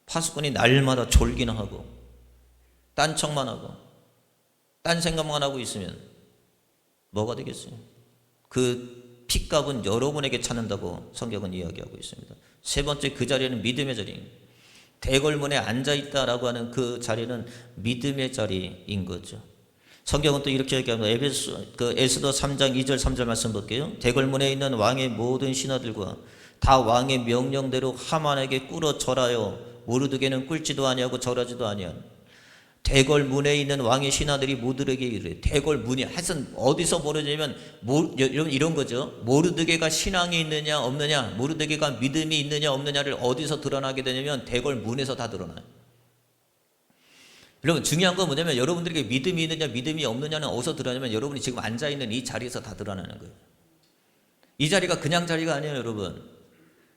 파수꾼이 날마다 졸기나 하고 딴 척만 하고 딴 생각만 하고 있으면 뭐가 되겠어요? 그 핏값은 여러분에게 찾는다고 성경은 이야기하고 있습니다. 세 번째, 그 자리는 믿음의 자리입니다. 대궐문에 앉아있다라고 하는 그 자리는 믿음의 자리인 거죠. 성경은 또 이렇게 얘기합니다. 에스더 3장 2절 3절 말씀 볼게요. 대궐문에 있는 왕의 모든 신하들과 다 왕의 명령대로 하만에게 꿇어 절하여 모르드게는 꿇지도 아니하고 절하지도 아니한. 대궐문에 있는 왕의 신하들이 모르드게에게 이르되, 대궐문이 하여튼 어디서 모르냐면 여러분 이런 거죠. 모르드게가 신앙이 있느냐 없느냐, 모르드게가 믿음이 있느냐 없느냐를 어디서 드러나게 되냐면 대궐문에서 다 드러나요. 여러분 중요한 건 뭐냐면 여러분들에게 믿음이 있느냐 믿음이 없느냐는 어디서 드러나냐면 여러분이 지금 앉아있는 이 자리에서 다 드러나는 거예요. 이 자리가 그냥 자리가 아니에요, 여러분.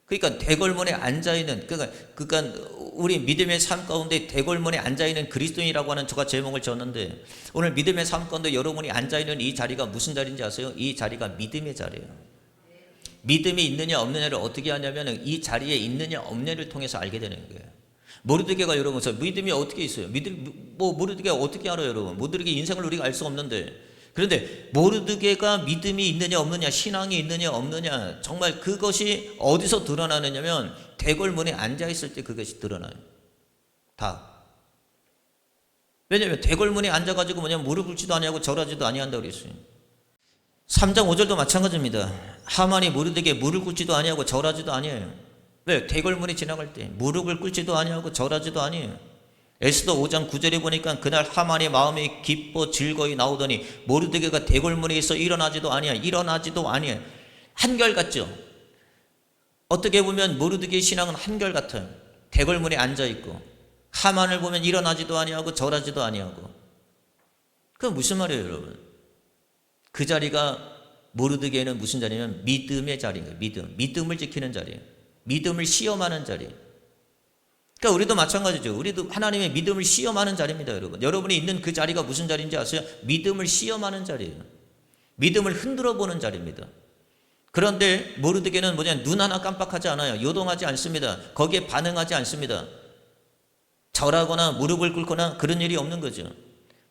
그러니까 대궐문에 앉아있는, 그러니까 우리 믿음의 삶 가운데 대궐문에 앉아있는 그리스도인이라고 하는 제가 제목을 지었는데, 오늘 믿음의 삶 가운데 여러분이 앉아있는 이 자리가 무슨 자리인지 아세요? 이 자리가 믿음의 자리예요. 믿음이 있느냐 없느냐를 어떻게 하냐면 이 자리에 있느냐 없느냐를 통해서 알게 되는 거예요. 모르드게가 여러분, 믿음이 어떻게 있어요? 모르드게가 어떻게 알아요, 여러분? 모르드게 인생을 우리가 알 수 없는데. 그런데 모르드게가 믿음이 있느냐 없느냐, 신앙이 있느냐 없느냐, 정말 그것이 어디서 드러나느냐면 대궐문에 앉아있을 때 그것이 드러나요. 다. 왜냐하면 대궐문에 앉아가지고 무릎 꿇지도 아니하고 절하지도 아니한다고 그랬어요. 3장 5절도 마찬가지입니다. 하만이 모르드게에게 무릎 꿇지도 아니하고 절하지도 아니에요. 왜? 대궐문에 지나갈 때 무릎을 꿇지도 아니하고 절하지도 아니에요. 에스더 5장 9절에 보니까 그날 하만의 마음이 기뻐 즐거이 나오더니 모르드게가 대궐문에 있어 일어나지도 아니에요. 한결같죠. 어떻게 보면 모르드게의 신앙은 한결같아요. 대궐문에 앉아있고 하만을 보면 일어나지도 아니하고 절하지도 아니하고. 그건 무슨 말이에요, 여러분? 그 자리가 모르드게는 무슨 자리냐면 믿음의 자리인 거예요. 믿음을 지키는 자리예요. 믿음을 시험하는 자리. 그러니까 우리도 마찬가지죠. 우리도 하나님의 믿음을 시험하는 자리입니다, 여러분. 여러분이 있는 그 자리가 무슨 자리인지 아세요? 믿음을 시험하는 자리예요. 믿음을 흔들어 보는 자리입니다. 그런데 모르드게는 뭐냐, 눈 하나 깜빡하지 않아요. 요동하지 않습니다. 거기에 반응하지 않습니다. 절하거나 무릎을 꿇거나 그런 일이 없는 거죠.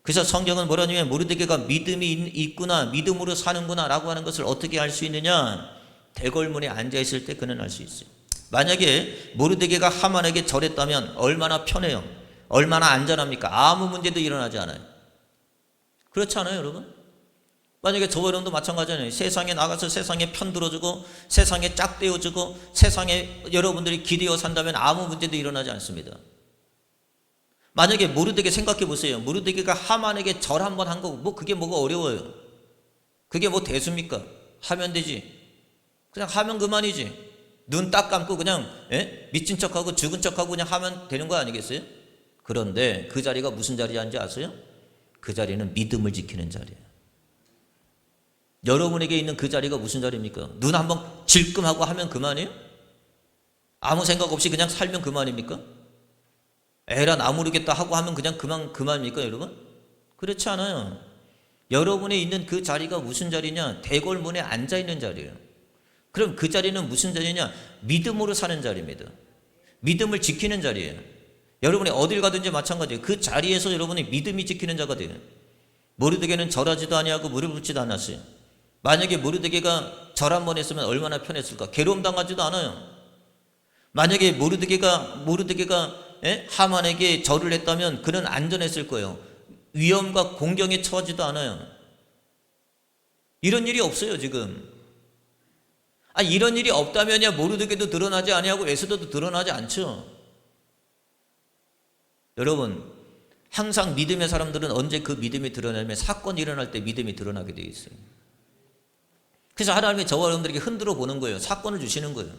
그래서 성경은 뭐라냐면 모르드게가 믿음이 있구나, 믿음으로 사는구나 라고 하는 것을 어떻게 알 수 있느냐? 대궐문에 앉아있을 때 그는 알 수 있어요. 만약에 모르드게가 하만에게 절했다면 얼마나 편해요? 얼마나 안전합니까? 아무 문제도 일어나지 않아요. 그렇지 않아요, 여러분? 만약에 저 여러분도 마찬가지잖아요. 세상에 나가서 세상에 편 들어주고 세상에 짝대어주고 세상에 여러분들이 기대어 산다면 아무 문제도 일어나지 않습니다. 만약에 모르드게 생각해 보세요. 모르드게가 하만에게 절 한번 한 거고 그게 뭐가 어려워요? 그게 뭐 대수입니까? 하면 되지. 그냥 하면 그만이지. 눈 딱 감고 그냥 미친 척하고 죽은 척하고 그냥 하면 되는 거 아니겠어요? 그런데 그 자리가 무슨 자리인지 아세요? 그 자리는 믿음을 지키는 자리예요. 여러분에게 있는 그 자리가 무슨 자리입니까? 눈 한번 질끔하고 하면 그만이에요? 아무 생각 없이 그냥 살면 그만입니까? 에라 나 모르겠다 하고 하면 그냥 그만입니까, 여러분? 그렇지 않아요. 여러분이 있는 그 자리가 무슨 자리냐? 대궐문에 앉아있는 자리예요. 그럼 그 자리는 무슨 자리냐? 믿음으로 사는 자리입니다. 믿음을 지키는 자리예요. 여러분이 어딜 가든지 마찬가지예요. 그 자리에서 여러분이 믿음이 지키는 자가 돼요. 모르드게는 절하지도 아니하고 무릎 꿇지도 않았어요. 만약에 모르드게가 절 한 번 했으면 얼마나 편했을까? 괴로움 당하지도 않아요. 만약에 모르드게가 하만에게 절을 했다면 그는 안전했을 거예요. 위험과 공경에 처하지도 않아요. 이런 일이 없어요, 지금. 이런 일이 없다면야 모르드게도 드러나지 아니하고 에스더도 드러나지 않죠. 여러분, 항상 믿음의 사람들은 언제 그 믿음이 드러나면 사건이 일어날 때 믿음이 드러나게 되어 있어요. 그래서 하나님이 저와 여러분들에게 흔들어 보는 거예요. 사건을 주시는 거예요.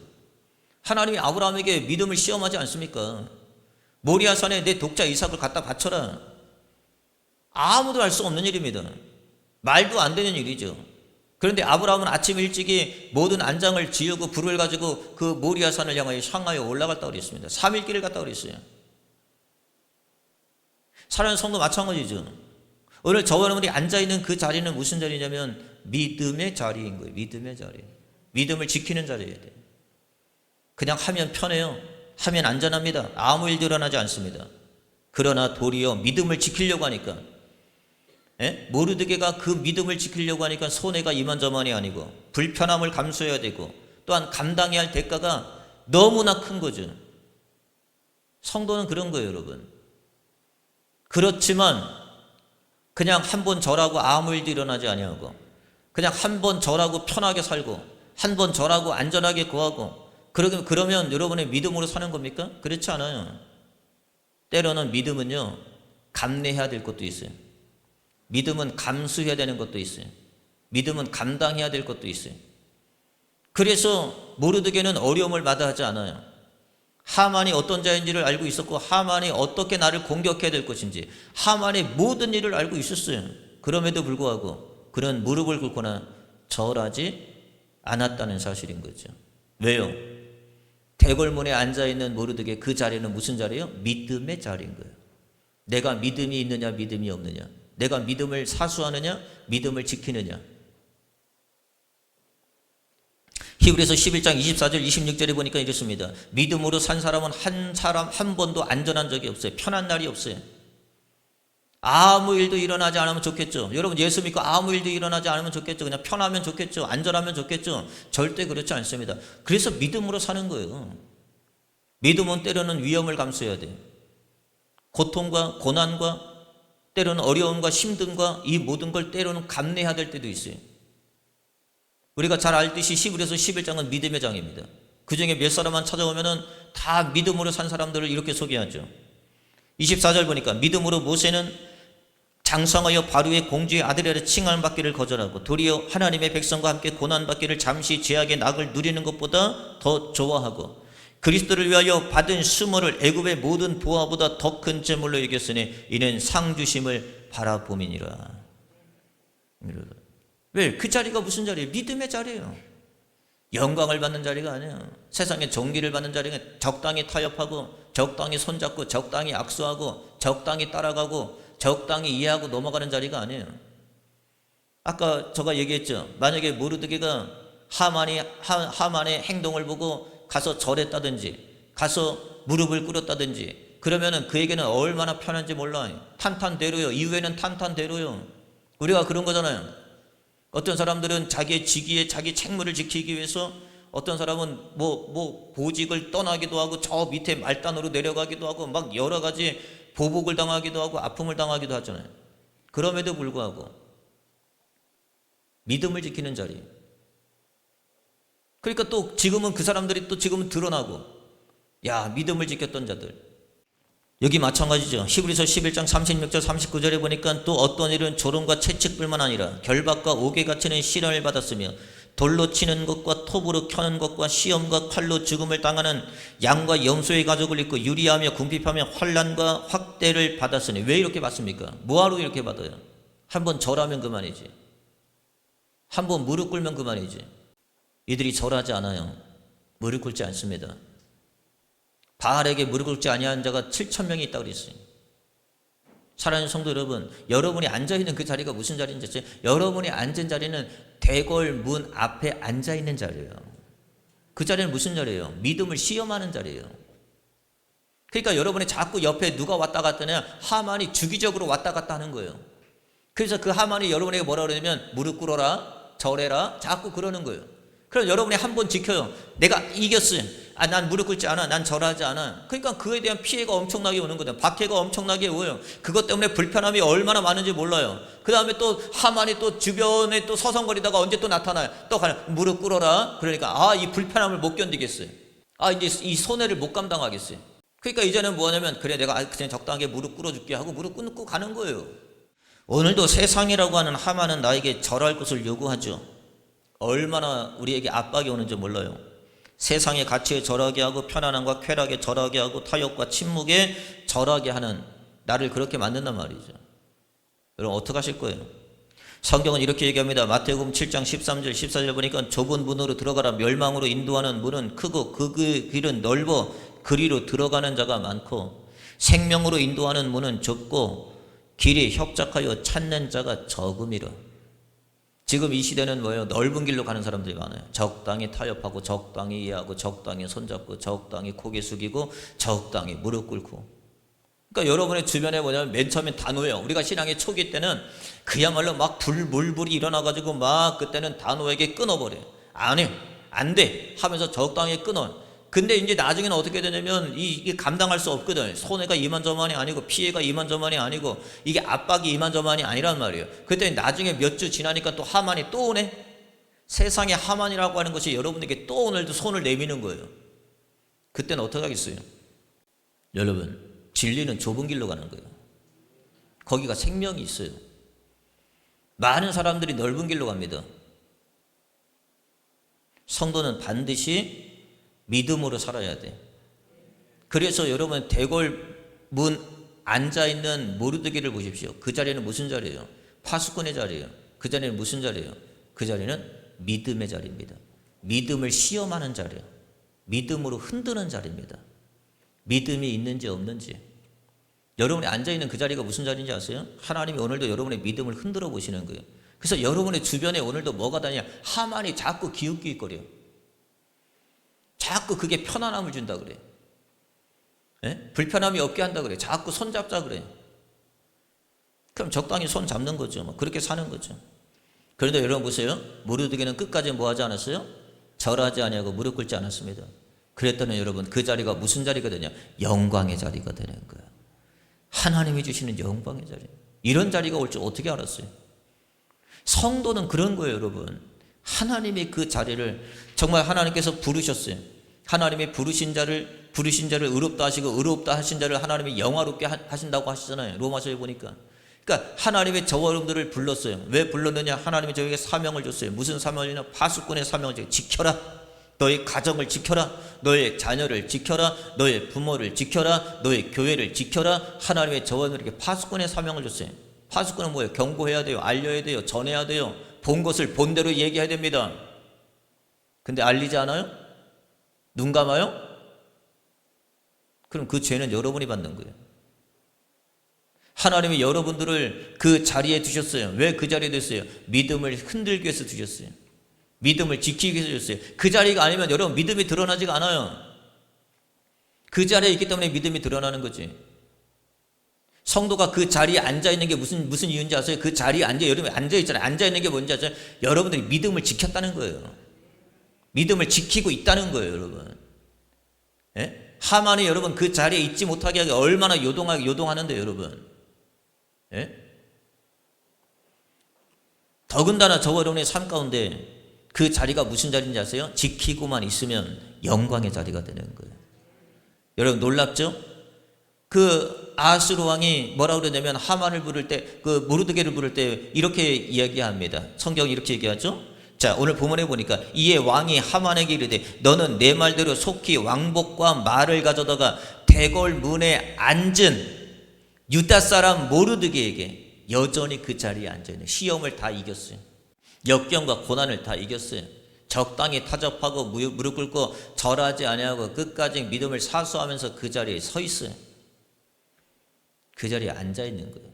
하나님이 아브라함에게 믿음을 시험하지 않습니까? 모리아산에 내 독자 이삭을 갖다 바쳐라. 아무도 알 수 없는 일입니다. 말도 안 되는 일이죠. 그런데 아브라함은 아침 일찍이 모든 안장을 지우고 불을 가지고 그 모리아산을 향하여 올라갔다 그랬습니다. 3일 길을 갔다 그랬어요. 사랑하는 성도 마찬가지죠. 오늘 저와 여러분이 앉아있는 그 자리는 무슨 자리냐면 믿음의 자리인 거예요. 믿음의 자리. 믿음을 지키는 자리예요. 그냥 하면 편해요. 하면 안전합니다. 아무 일도 일어나지 않습니다. 그러나 도리어 믿음을 지키려고 하니까 모르드게가 그 믿음을 지키려고 하니까 손해가 이만저만이 아니고 불편함을 감수해야 되고 또한 감당해야 할 대가가 너무나 큰 거죠. 성도는 그런 거예요, 여러분. 그렇지만 그냥 한 번 절하고 아무 일도 일어나지 아니하고 그냥 한 번 절하고 편하게 살고 한 번 절하고 안전하게 거하고 그러면 여러분의 믿음으로 사는 겁니까? 그렇지 않아요. 때로는 믿음은요, 감내해야 될 것도 있어요. 믿음은 감수해야 되는 것도 있어요. 믿음은 감당해야 될 것도 있어요. 그래서 모르드게는 어려움을 마다하지 않아요. 하만이 어떤 자인지를 알고 있었고 하만이 어떻게 나를 공격해야 될 것인지 하만의 모든 일을 알고 있었어요. 그럼에도 불구하고 그는 무릎을 꿇거나 절하지 않았다는 사실인 거죠. 왜요? 대궐문에 앉아있는 모르드게 그 자리는 무슨 자리예요? 믿음의 자리인 거예요. 내가 믿음이 있느냐 믿음이 없느냐, 내가 믿음을 사수하느냐 믿음을 지키느냐. 히브리서 11장 24절 26절에 보니까 이렇습니다. 믿음으로 산 사람은 한 번도 안전한 적이 없어요. 편한 날이 없어요. 아무 일도 일어나지 않으면 좋겠죠. 여러분 예수 믿고 아무 일도 일어나지 않으면 좋겠죠. 그냥 편하면 좋겠죠. 안전하면 좋겠죠. 절대 그렇지 않습니다. 그래서 믿음으로 사는 거예요. 믿음은 때로는 위험을 감수해야 돼요. 고통과 고난과 때로는 어려움과 힘듦과 이 모든 걸 때로는 감내해야 될 때도 있어요. 우리가 잘 알듯이 히브리서 11장은 믿음의 장입니다. 그 중에 몇 사람만 찾아오면은 다 믿음으로 산 사람들을 이렇게 소개하죠. 24절 보니까 믿음으로 모세는 장성하여 바로의 공주의 아들이라 칭함 받기를 거절하고 도리어 하나님의 백성과 함께 고난 받기를 잠시 죄악의 낙을 누리는 것보다 더 좋아하고 그리스도를 위하여 받은 수모를 애굽의 모든 보화보다 더 큰 재물로 여겼으니 이는 상 주심을 바라봄이니라. 왜? 그 자리가 무슨 자리예요? 믿음의 자리예요. 영광을 받는 자리가 아니에요. 세상의 존귀를 받는 자리가 적당히 타협하고 적당히 손잡고 적당히 악수하고 적당히 따라가고 적당히 이해하고 넘어가는 자리가 아니에요. 아까 제가 얘기했죠. 만약에 모르드게가 하만의 행동을 보고 가서 절했다든지 가서 무릎을 꿇었다든지 그러면은 그에게는 얼마나 편한지 몰라요. 탄탄대로요. 이후에는 탄탄대로요. 우리가 그런 거잖아요. 어떤 사람들은 자기의 직위에 자기 책무를 지키기 위해서 어떤 사람은 뭐 보직을 떠나기도 하고 저 밑에 말단으로 내려가기도 하고 막 여러 가지 보복을 당하기도 하고 아픔을 당하기도 하잖아요. 그럼에도 불구하고 믿음을 지키는 자리. 그러니까 또 지금은 그 사람들이 또 지금은 드러나고 야 믿음을 지켰던 자들. 여기 마찬가지죠. 히브리서 11장 36절 39절에 보니까 또 어떤 일은 조롱과 채찍뿐만 아니라 결박과 옥에 갇히는 시련을 받았으며 돌로 치는 것과 톱으로 켜는 것과 시험과 칼로 죽음을 당하는 양과 염소의 가죽을 입고 유리하며 궁핍하며 환난과 확대를 받았으니. 왜 이렇게 받습니까? 뭐하러 이렇게 받아요? 한번 절하면 그만이지. 한번 무릎 꿇으면 그만이지. 이들이 절하지 않아요. 무릎 꿇지 않습니다. 바알에게 무릎 꿇지 아니한 자가 7,000명이 있다고 그랬어요. 사랑하는 성도 여러분, 여러분이 앉아있는 그 자리가 무슨 자리인지 아세요? 여러분이 앉은 자리는 대궐 문 앞에 앉아있는 자리예요. 그 자리는 무슨 자리예요? 믿음을 시험하는 자리예요. 그러니까 여러분이 자꾸 옆에 누가 왔다 갔다 하냐? 하만이 주기적으로 왔다 갔다 하는 거예요. 그래서 그 하만이 여러분에게 뭐라 그러냐면 무릎 꿇어라, 절해라, 자꾸 그러는 거예요. 그럼 여러분이 한 번 지켜요. 내가 이겼어요. 난 무릎 꿇지 않아. 난 절하지 않아. 그러니까 그에 대한 피해가 엄청나게 오는 거죠. 박해가 엄청나게 오요. 그것 때문에 불편함이 얼마나 많은지 몰라요. 그 다음에 또 하만이 또 주변에 또 서성거리다가 언제 또 나타나요. 또 무릎 꿇어라. 그러니까 이 불편함을 못 견디겠어요. 이제 이 손해를 못 감당하겠어요. 그러니까 이제는 뭐 하냐면 그래 내가 그냥 적당하게 무릎 꿇어줄게 하고 무릎 꿇고 가는 거예요. 오늘도 세상이라고 하는 하만은 나에게 절할 것을 요구하죠. 얼마나 우리에게 압박이 오는지 몰라요. 세상의 가치에 절하게 하고 편안함과 쾌락에 절하게 하고 타협과 침묵에 절하게 하는 나를 그렇게 만든단 말이죠. 여러분 어떻게 하실 거예요? 성경은 이렇게 얘기합니다. 마태복음 7장 13절 14절 보니까 좁은 문으로 들어가라. 멸망으로 인도하는 문은 크고 그 길은 넓어 그리로 들어가는 자가 많고 생명으로 인도하는 문은 좁고 길이 협착하여 찾는 자가 적음이라. 지금 이 시대는 뭐예요? 넓은 길로 가는 사람들이 많아요. 적당히 타협하고 적당히 이해하고 적당히 손잡고 적당히 고개 숙이고 적당히 무릎 꿇고. 그러니까 여러분의 주변에 뭐냐면 맨 처음엔 단호해요. 우리가 신앙의 초기 때는 그야말로 막 물불이 일어나가지고 막 그때는 단호하게 끊어버려요. 안 해요. 안 돼 하면서 적당히 끊어요. 근데 이제 나중에는 어떻게 되냐면 이게 감당할 수 없거든. 손해가 이만저만이 아니고 피해가 이만저만이 아니고 이게 압박이 이만저만이 아니란 말이에요. 그때 나중에 몇 주 지나니까 또 하만이 또 오네. 세상에 하만이라고 하는 것이 여러분에게 또 오늘도 손을 내미는 거예요. 그때는 어떻게 하겠어요? 여러분 진리는 좁은 길로 가는 거예요. 거기가 생명이 있어요. 많은 사람들이 넓은 길로 갑니다. 성도는 반드시 믿음으로 살아야 돼. 그래서 여러분 대궐 문 앉아있는 모르드게를 보십시오. 그 자리는 무슨 자리예요? 파수꾼의 자리예요. 그 자리는 무슨 자리예요? 그 자리는 믿음의 자리입니다. 믿음을 시험하는 자리예요. 믿음으로 흔드는 자리입니다. 믿음이 있는지 없는지. 여러분이 앉아있는 그 자리가 무슨 자리인지 아세요? 하나님이 오늘도 여러분의 믿음을 흔들어 보시는 거예요. 그래서 여러분의 주변에 오늘도 뭐가 다냐? 하만이 자꾸 기웃기웃거려요. 자꾸 그게 편안함을 준다 그래. 예? 불편함이 없게 한다 그래. 자꾸 손 잡자 그래. 그럼 적당히 손 잡는 거죠. 뭐 그렇게 사는 거죠. 그런데 여러분 보세요. 모르드게는 끝까지 뭐 하지 않았어요? 절하지 아니하고 무릎 꿇지 않았습니다. 그랬더니 여러분 그 자리가 무슨 자리가 되냐? 영광의 자리가 되는 거예요. 하나님이 주시는 영광의 자리. 이런 자리가 올 줄 어떻게 알았어요? 성도는 그런 거예요, 여러분. 하나님이 그 자리를 정말 하나님께서 부르셨어요. 하나님이 부르신 자를 의롭다 하시고 의롭다 하신 자를 하나님이 영화롭게 하신다고 하시잖아요. 로마서에 보니까. 그러니까 하나님이 저와 여러분들을 불렀어요. 왜 불렀느냐? 하나님이 저에게 사명을 줬어요. 무슨 사명을 줬냐? 파수꾼의 사명을 줬어요. 지켜라. 너의 가정을 지켜라. 너의 자녀를 지켜라. 너의 부모를 지켜라. 너의 교회를 지켜라. 하나님의 저와 여러분들에게 파수꾼의 사명을 줬어요. 파수꾼은 뭐예요? 경고해야 돼요. 알려야 돼요. 전해야 돼요. 본 것을 본 대로 얘기해야 됩니다. 근데 알리지 않아요? 눈 감아요? 그럼 그 죄는 여러분이 받는 거예요. 하나님이 여러분들을 그 자리에 두셨어요. 왜 그 자리에 두셨어요? 믿음을 흔들기 위해서 두셨어요. 믿음을 지키기 위해서 두셨어요. 그 자리가 아니면 여러분 믿음이 드러나지가 않아요. 그 자리에 있기 때문에 믿음이 드러나는 거지. 성도가 그 자리에 앉아있는 게 무슨 이유인지 아세요? 그 자리에 여러분이 앉아있잖아요. 앉아있는 게 뭔지 아세요? 여러분들이 믿음을 지켰다는 거예요. 믿음을 지키고 있다는 거예요, 여러분. 예? 하만이 여러분 그 자리에 있지 못하게 하기 얼마나 요동하는데 여러분. 예? 더군다나 저와 여러분의 삶 가운데 그 자리가 무슨 자리인지 아세요? 지키고만 있으면 영광의 자리가 되는 거예요. 여러분 놀랍죠? 그 아하스로 왕이 뭐라고 그러냐면 하만을 부를 때, 그 모르드게를 부를 때 이렇게 이야기합니다. 성경이 이렇게 얘기하죠. 자, 오늘 본문에 보니까 이에 왕이 하만에게 이르되 너는 내 말대로 속히 왕복과 말을 가져다가 대궐 문에 앉은 유다 사람 모르드게에게, 여전히 그 자리에 앉아있는, 시험을 다 이겼어요. 역경과 고난을 다 이겼어요. 적당히 타접하고 무릎 꿇고 절하지 아니하고 끝까지 믿음을 사수하면서 그 자리에 서 있어요. 그 자리에 앉아있는 거예요.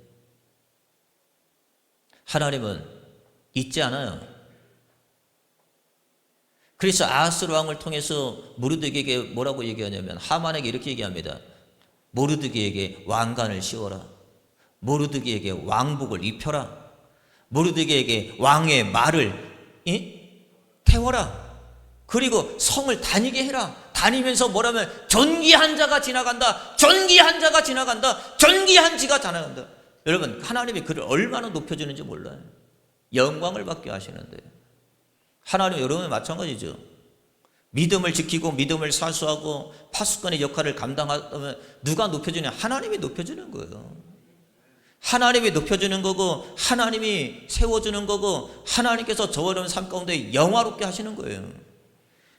하나님은 잊지 않아요. 그래서 아하스로 왕을 통해서 모르드게에게 뭐라고 얘기하냐면 하만에게 이렇게 얘기합니다. 모르드게에게 왕관을 씌워라. 모르드게에게 왕복을 입혀라. 모르드게에게 왕의 말을 태워라. 그리고 성을 다니게 해라. 다니면서 뭐라면 존귀한 자가 지나간다. 존귀한 자가 지나간다. 존귀한 지가 지나간다. 여러분 하나님이 그를 얼마나 높여주는지 몰라요. 영광을 받게 하시는데 하나님 여러분이 마찬가지죠. 믿음을 지키고 믿음을 사수하고 파수꾼의 역할을 감당하면 누가 높여주냐? 하나님이 높여주는 거예요. 하나님이 높여주는 거고 하나님이 세워주는 거고 하나님께서 저와 여러분 삶 가운데 영화롭게 하시는 거예요.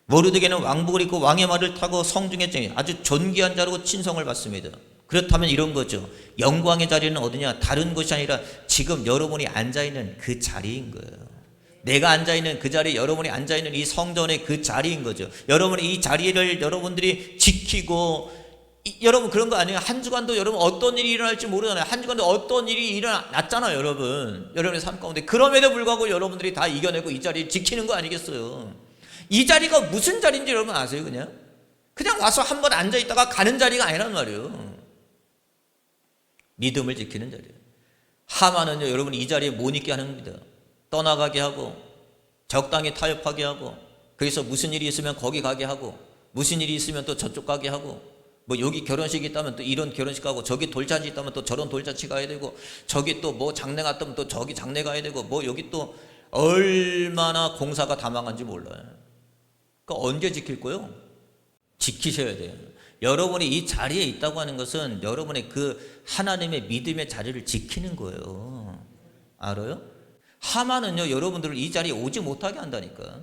모르드게는 왕복을 입고 왕의 말을 타고 성중에 아주 존귀한 자로 친성을 받습니다. 그렇다면 이런 거죠. 영광의 자리는 어디냐? 다른 곳이 아니라 지금 여러분이 앉아있는 그 자리인 거예요. 내가 앉아있는 그 자리, 여러분이 앉아있는 이 성전의 그 자리인 거죠. 여러분이 이 자리를 여러분들이 지키고, 여러분 그런 거 아니에요? 한 주간도 여러분 어떤 일이 일어날지 모르잖아요. 한 주간도 어떤 일이 일어났잖아요, 여러분. 여러분의 삶 가운데. 그럼에도 불구하고 여러분들이 다 이겨내고 이 자리를 지키는 거 아니겠어요? 이 자리가 무슨 자리인지 여러분 아세요? 그냥 와서 한번 앉아있다가 가는 자리가 아니란 말이에요. 믿음을 지키는 자리예요. 하만은요, 여러분 이 자리에 못 있게 하는 겁니다. 떠나가게 하고 적당히 타협하게 하고, 그래서 무슨 일이 있으면 거기 가게 하고, 무슨 일이 있으면 또 저쪽 가게 하고, 뭐 여기 결혼식이 있다면 또 이런 결혼식 가고, 저기 돌잔치 있다면 또 저런 돌잔치 가야 되고, 저기 또 뭐 장례 갔다면 또 저기 장례 가야 되고, 뭐 여기 또 얼마나 공사가 다 망한지 몰라요. 그러니까 언제 지킬 거요? 지키셔야 돼요. 여러분이 이 자리에 있다고 하는 것은 여러분의 그 하나님의 믿음의 자리를 지키는 거예요. 알아요? 하만은요, 여러분들을 이 자리에 오지 못하게 한다니까.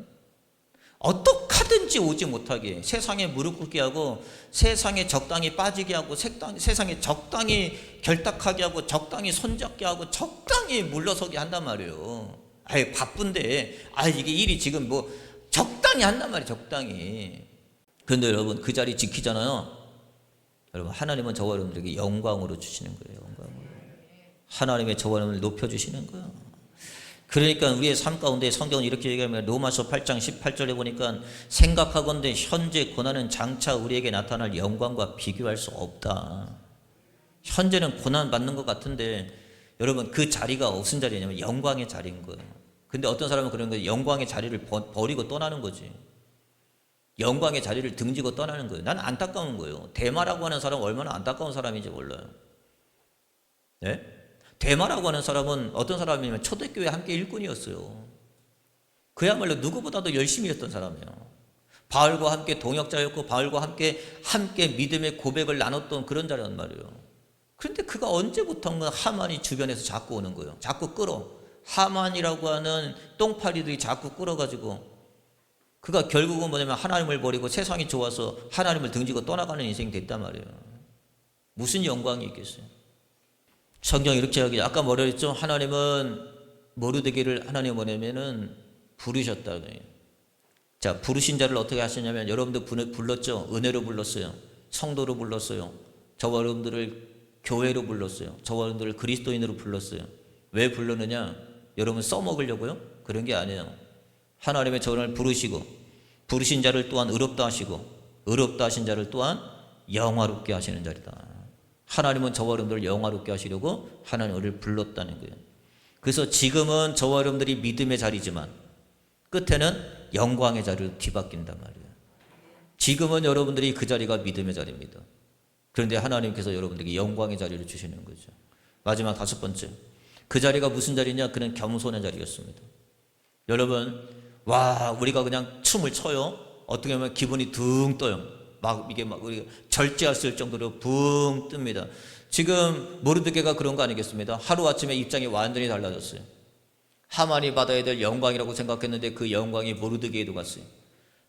어떻게든지 오지 못하게, 세상에 무릎 꿇게 하고, 세상에 적당히 빠지게 하고, 세상에 적당히 결탁하게 하고, 적당히 손잡게 하고, 적당히 물러서게 한단 말이에요. 아유, 바쁜데, 이게 일이 지금 뭐 적당히 한단 말이에요. 적당히. 그런데 여러분 그 자리 지키잖아요. 여러분 하나님은 저와 여러분들에게 영광으로 주시는 거예요. 영광으로. 하나님의 저와 여러분을 높여주시는 거예요. 그러니까 우리의 삶 가운데 성경은 이렇게 얘기합니다. 로마서 8장 18절에 보니까 생각하건대 현재 고난은 장차 우리에게 나타날 영광과 비교할 수 없다. 현재는 고난 받는 것 같은데 여러분 그 자리가 무슨 자리냐면 영광의 자리인 거예요. 근데 어떤 사람은 그런 거예요. 영광의 자리를 버리고 떠나는 거지. 영광의 자리를 등지고 떠나는 거예요. 나는 안타까운 거예요. 대마라고 하는 사람은 얼마나 안타까운 사람인지 몰라요. 네? 대마라고 하는 사람은 어떤 사람이냐면 초대교회 함께 일꾼이었어요. 그야말로 누구보다도 열심히 했던 사람이에요. 바울과 함께 동역자였고 바울과 함께 믿음의 고백을 나눴던 그런 자란 말이에요. 그런데 그가 언제부턴가 하만이 주변에서 자꾸 오는 거예요. 자꾸 끌어. 하만이라고 하는 똥파리들이 자꾸 끌어가지고 그가 결국은 뭐냐면 하나님을 버리고 세상이 좋아서 하나님을 등지고 떠나가는 인생이 됐단 말이에요. 무슨 영광이 있겠어요? 성경이 이렇게 이야기해요. 아까 뭐라 했죠? 하나님은 모르드게를 하나님 뭐냐면은 부르셨다고 해요. 자, 부르신 자를 어떻게 하시냐면 여러분들 불렀죠? 은혜로 불렀어요. 성도로 불렀어요. 저와 여러분들을 교회로 불렀어요. 저와 여러분들을 그리스도인으로 불렀어요. 왜 불렀느냐? 여러분 써먹으려고요? 그런 게 아니에요. 하나님의 저를 부르시고 부르신 자를 또한 의롭다 하시고 의롭다 하신 자를 또한 영화롭게 하시는 자리다. 하나님은 저와 여러분들을 영화롭게 하시려고 하나님을 불렀다는 거예요. 그래서 지금은 저와 여러분들이 믿음의 자리지만 끝에는 영광의 자리로 뒤바뀐단 말이에요. 지금은 여러분들이 그 자리가 믿음의 자리입니다. 그런데 하나님께서 여러분들에게 영광의 자리를 주시는 거죠. 마지막 5번째, 그 자리가 무슨 자리냐? 그는 겸손의 자리였습니다. 여러분, 와, 우리가 그냥 춤을 춰요. 어떻게 보면 기분이 둥 떠요. 이게 우리가 절제할 수 있을 정도로 붕 뜹니다. 지금 모르드게가 그런 거 아니겠습니다? 하루아침에 입장이 완전히 달라졌어요. 하만이 받아야 될 영광이라고 생각했는데 그 영광이 모르드게에도 갔어요.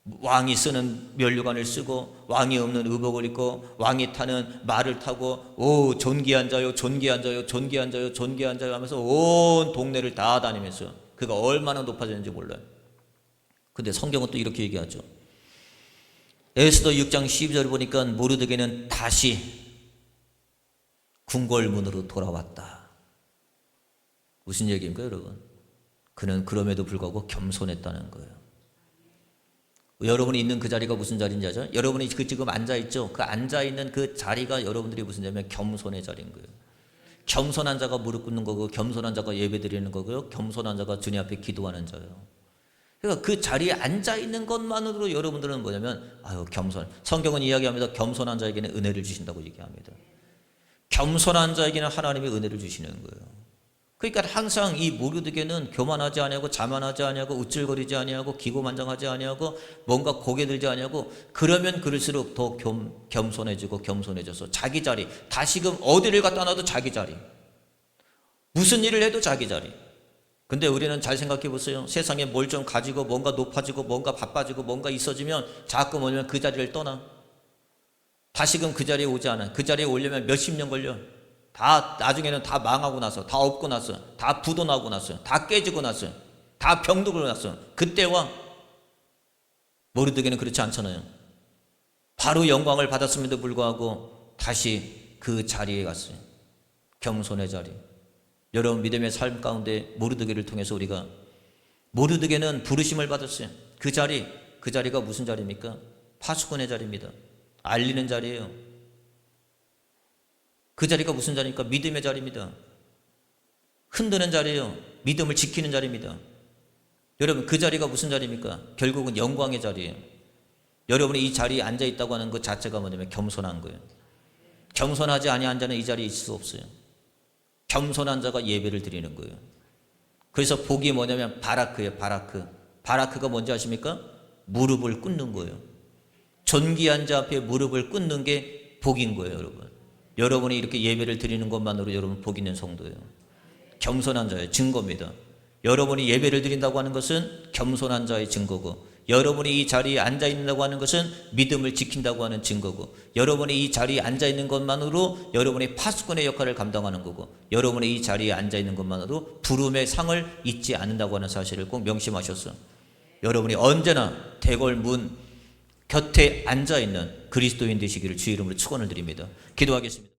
왕이 쓰는 면류관을 쓰고 왕이 없는 의복을 입고 왕이 타는 말을 타고 오 존귀한 자요 존귀한 자요 존귀한 자요 존귀한 자요 하면서 온 동네를 다 다니면서 그가 얼마나 높아졌는지 몰라요. 근데 성경은 또 이렇게 얘기하죠. 에스더 6장 12절 보니까 모르드게는 다시 궁궐문으로 돌아왔다. 무슨 얘기입니까 여러분? 그는 그럼에도 불구하고 겸손했다는 거예요. 여러분이 있는 그 자리가 무슨 자리인지 아죠? 여러분이 지금 앉아있죠? 그 앉아있는 그 자리가 여러분들이 무슨 자리냐면 겸손의 자리인 거예요. 겸손한 자가 무릎 꿇는 거고 겸손한 자가 예배 드리는 거고요. 겸손한 자가 주님 앞에 기도하는 자예요. 그러니까 그 자리에 앉아있는 것만으로도 여러분들은 뭐냐면 아유 겸손. 성경은 이야기합니다. 겸손한 자에게는 은혜를 주신다고 얘기합니다. 겸손한 자에게는 하나님이 은혜를 주시는 거예요. 그러니까 항상 이 모르드게는 교만하지 아니하고 자만하지 아니하고 우쭐거리지 아니하고 기고만장하지 아니하고 뭔가 고개 들지 아니하고 그러면 그럴수록 더 겸손해지고 겸손해져서 자기 자리 다시금 어디를 갖다 놔도 자기 자리 무슨 일을 해도 자기 자리. 근데 우리는 잘 생각해 보세요. 세상에 뭘 좀 가지고 뭔가 높아지고 뭔가 바빠지고 뭔가 있어지면 자꾸 뭐냐면 그 자리를 떠나. 다시금 그 자리에 오지 않아. 그 자리에 오려면 몇십 년 걸려. 다 나중에는 다 망하고 나서 다 없고 나서 다 부도나고 나서 다 깨지고 나서 다 병들고 나서 그때와 모르드게는 그렇지 않잖아요. 바로 영광을 받았음에도 불구하고 다시 그 자리에 갔어요. 겸손의 자리. 여러분 믿음의 삶 가운데 모르드게를 통해서 우리가 모르드게는 부르심을 받았어요. 그 자리가 무슨 자리입니까? 파수꾼의 자리입니다. 알리는 자리예요. 그 자리가 무슨 자리입니까? 믿음의 자리입니다. 흔드는 자리예요. 믿음을 지키는 자리입니다. 여러분 그 자리가 무슨 자리입니까? 결국은 영광의 자리예요. 여러분이 이 자리에 앉아있다고 하는 것 자체가 뭐냐면 겸손한 거예요. 겸손하지 아니한 자는 이 자리에 있을 수 없어요. 겸손한 자가 예배를 드리는 거예요. 그래서 복이 뭐냐면 바라크예요. 바라크가 뭔지 아십니까? 무릎을 꿇는 거예요. 존귀한 자 앞에 무릎을 꿇는 게 복인 거예요. 여러분이 이렇게 예배를 드리는 것만으로 여러분 복 있는 성도예요. 겸손한 자의 증거입니다. 여러분이 예배를 드린다고 하는 것은 겸손한 자의 증거고 여러분이 이 자리에 앉아있는다고 하는 것은 믿음을 지킨다고 하는 증거고 여러분이 이 자리에 앉아있는 것만으로 여러분의 파수꾼의 역할을 감당하는 거고 여러분이 이 자리에 앉아있는 것만으로 부름의 상을 잊지 않는다고 하는 사실을 꼭 명심하셔서 여러분이 언제나 대궐문 곁에 앉아있는 그리스도인 되시기를 주의 이름으로 축원을 드립니다. 기도하겠습니다.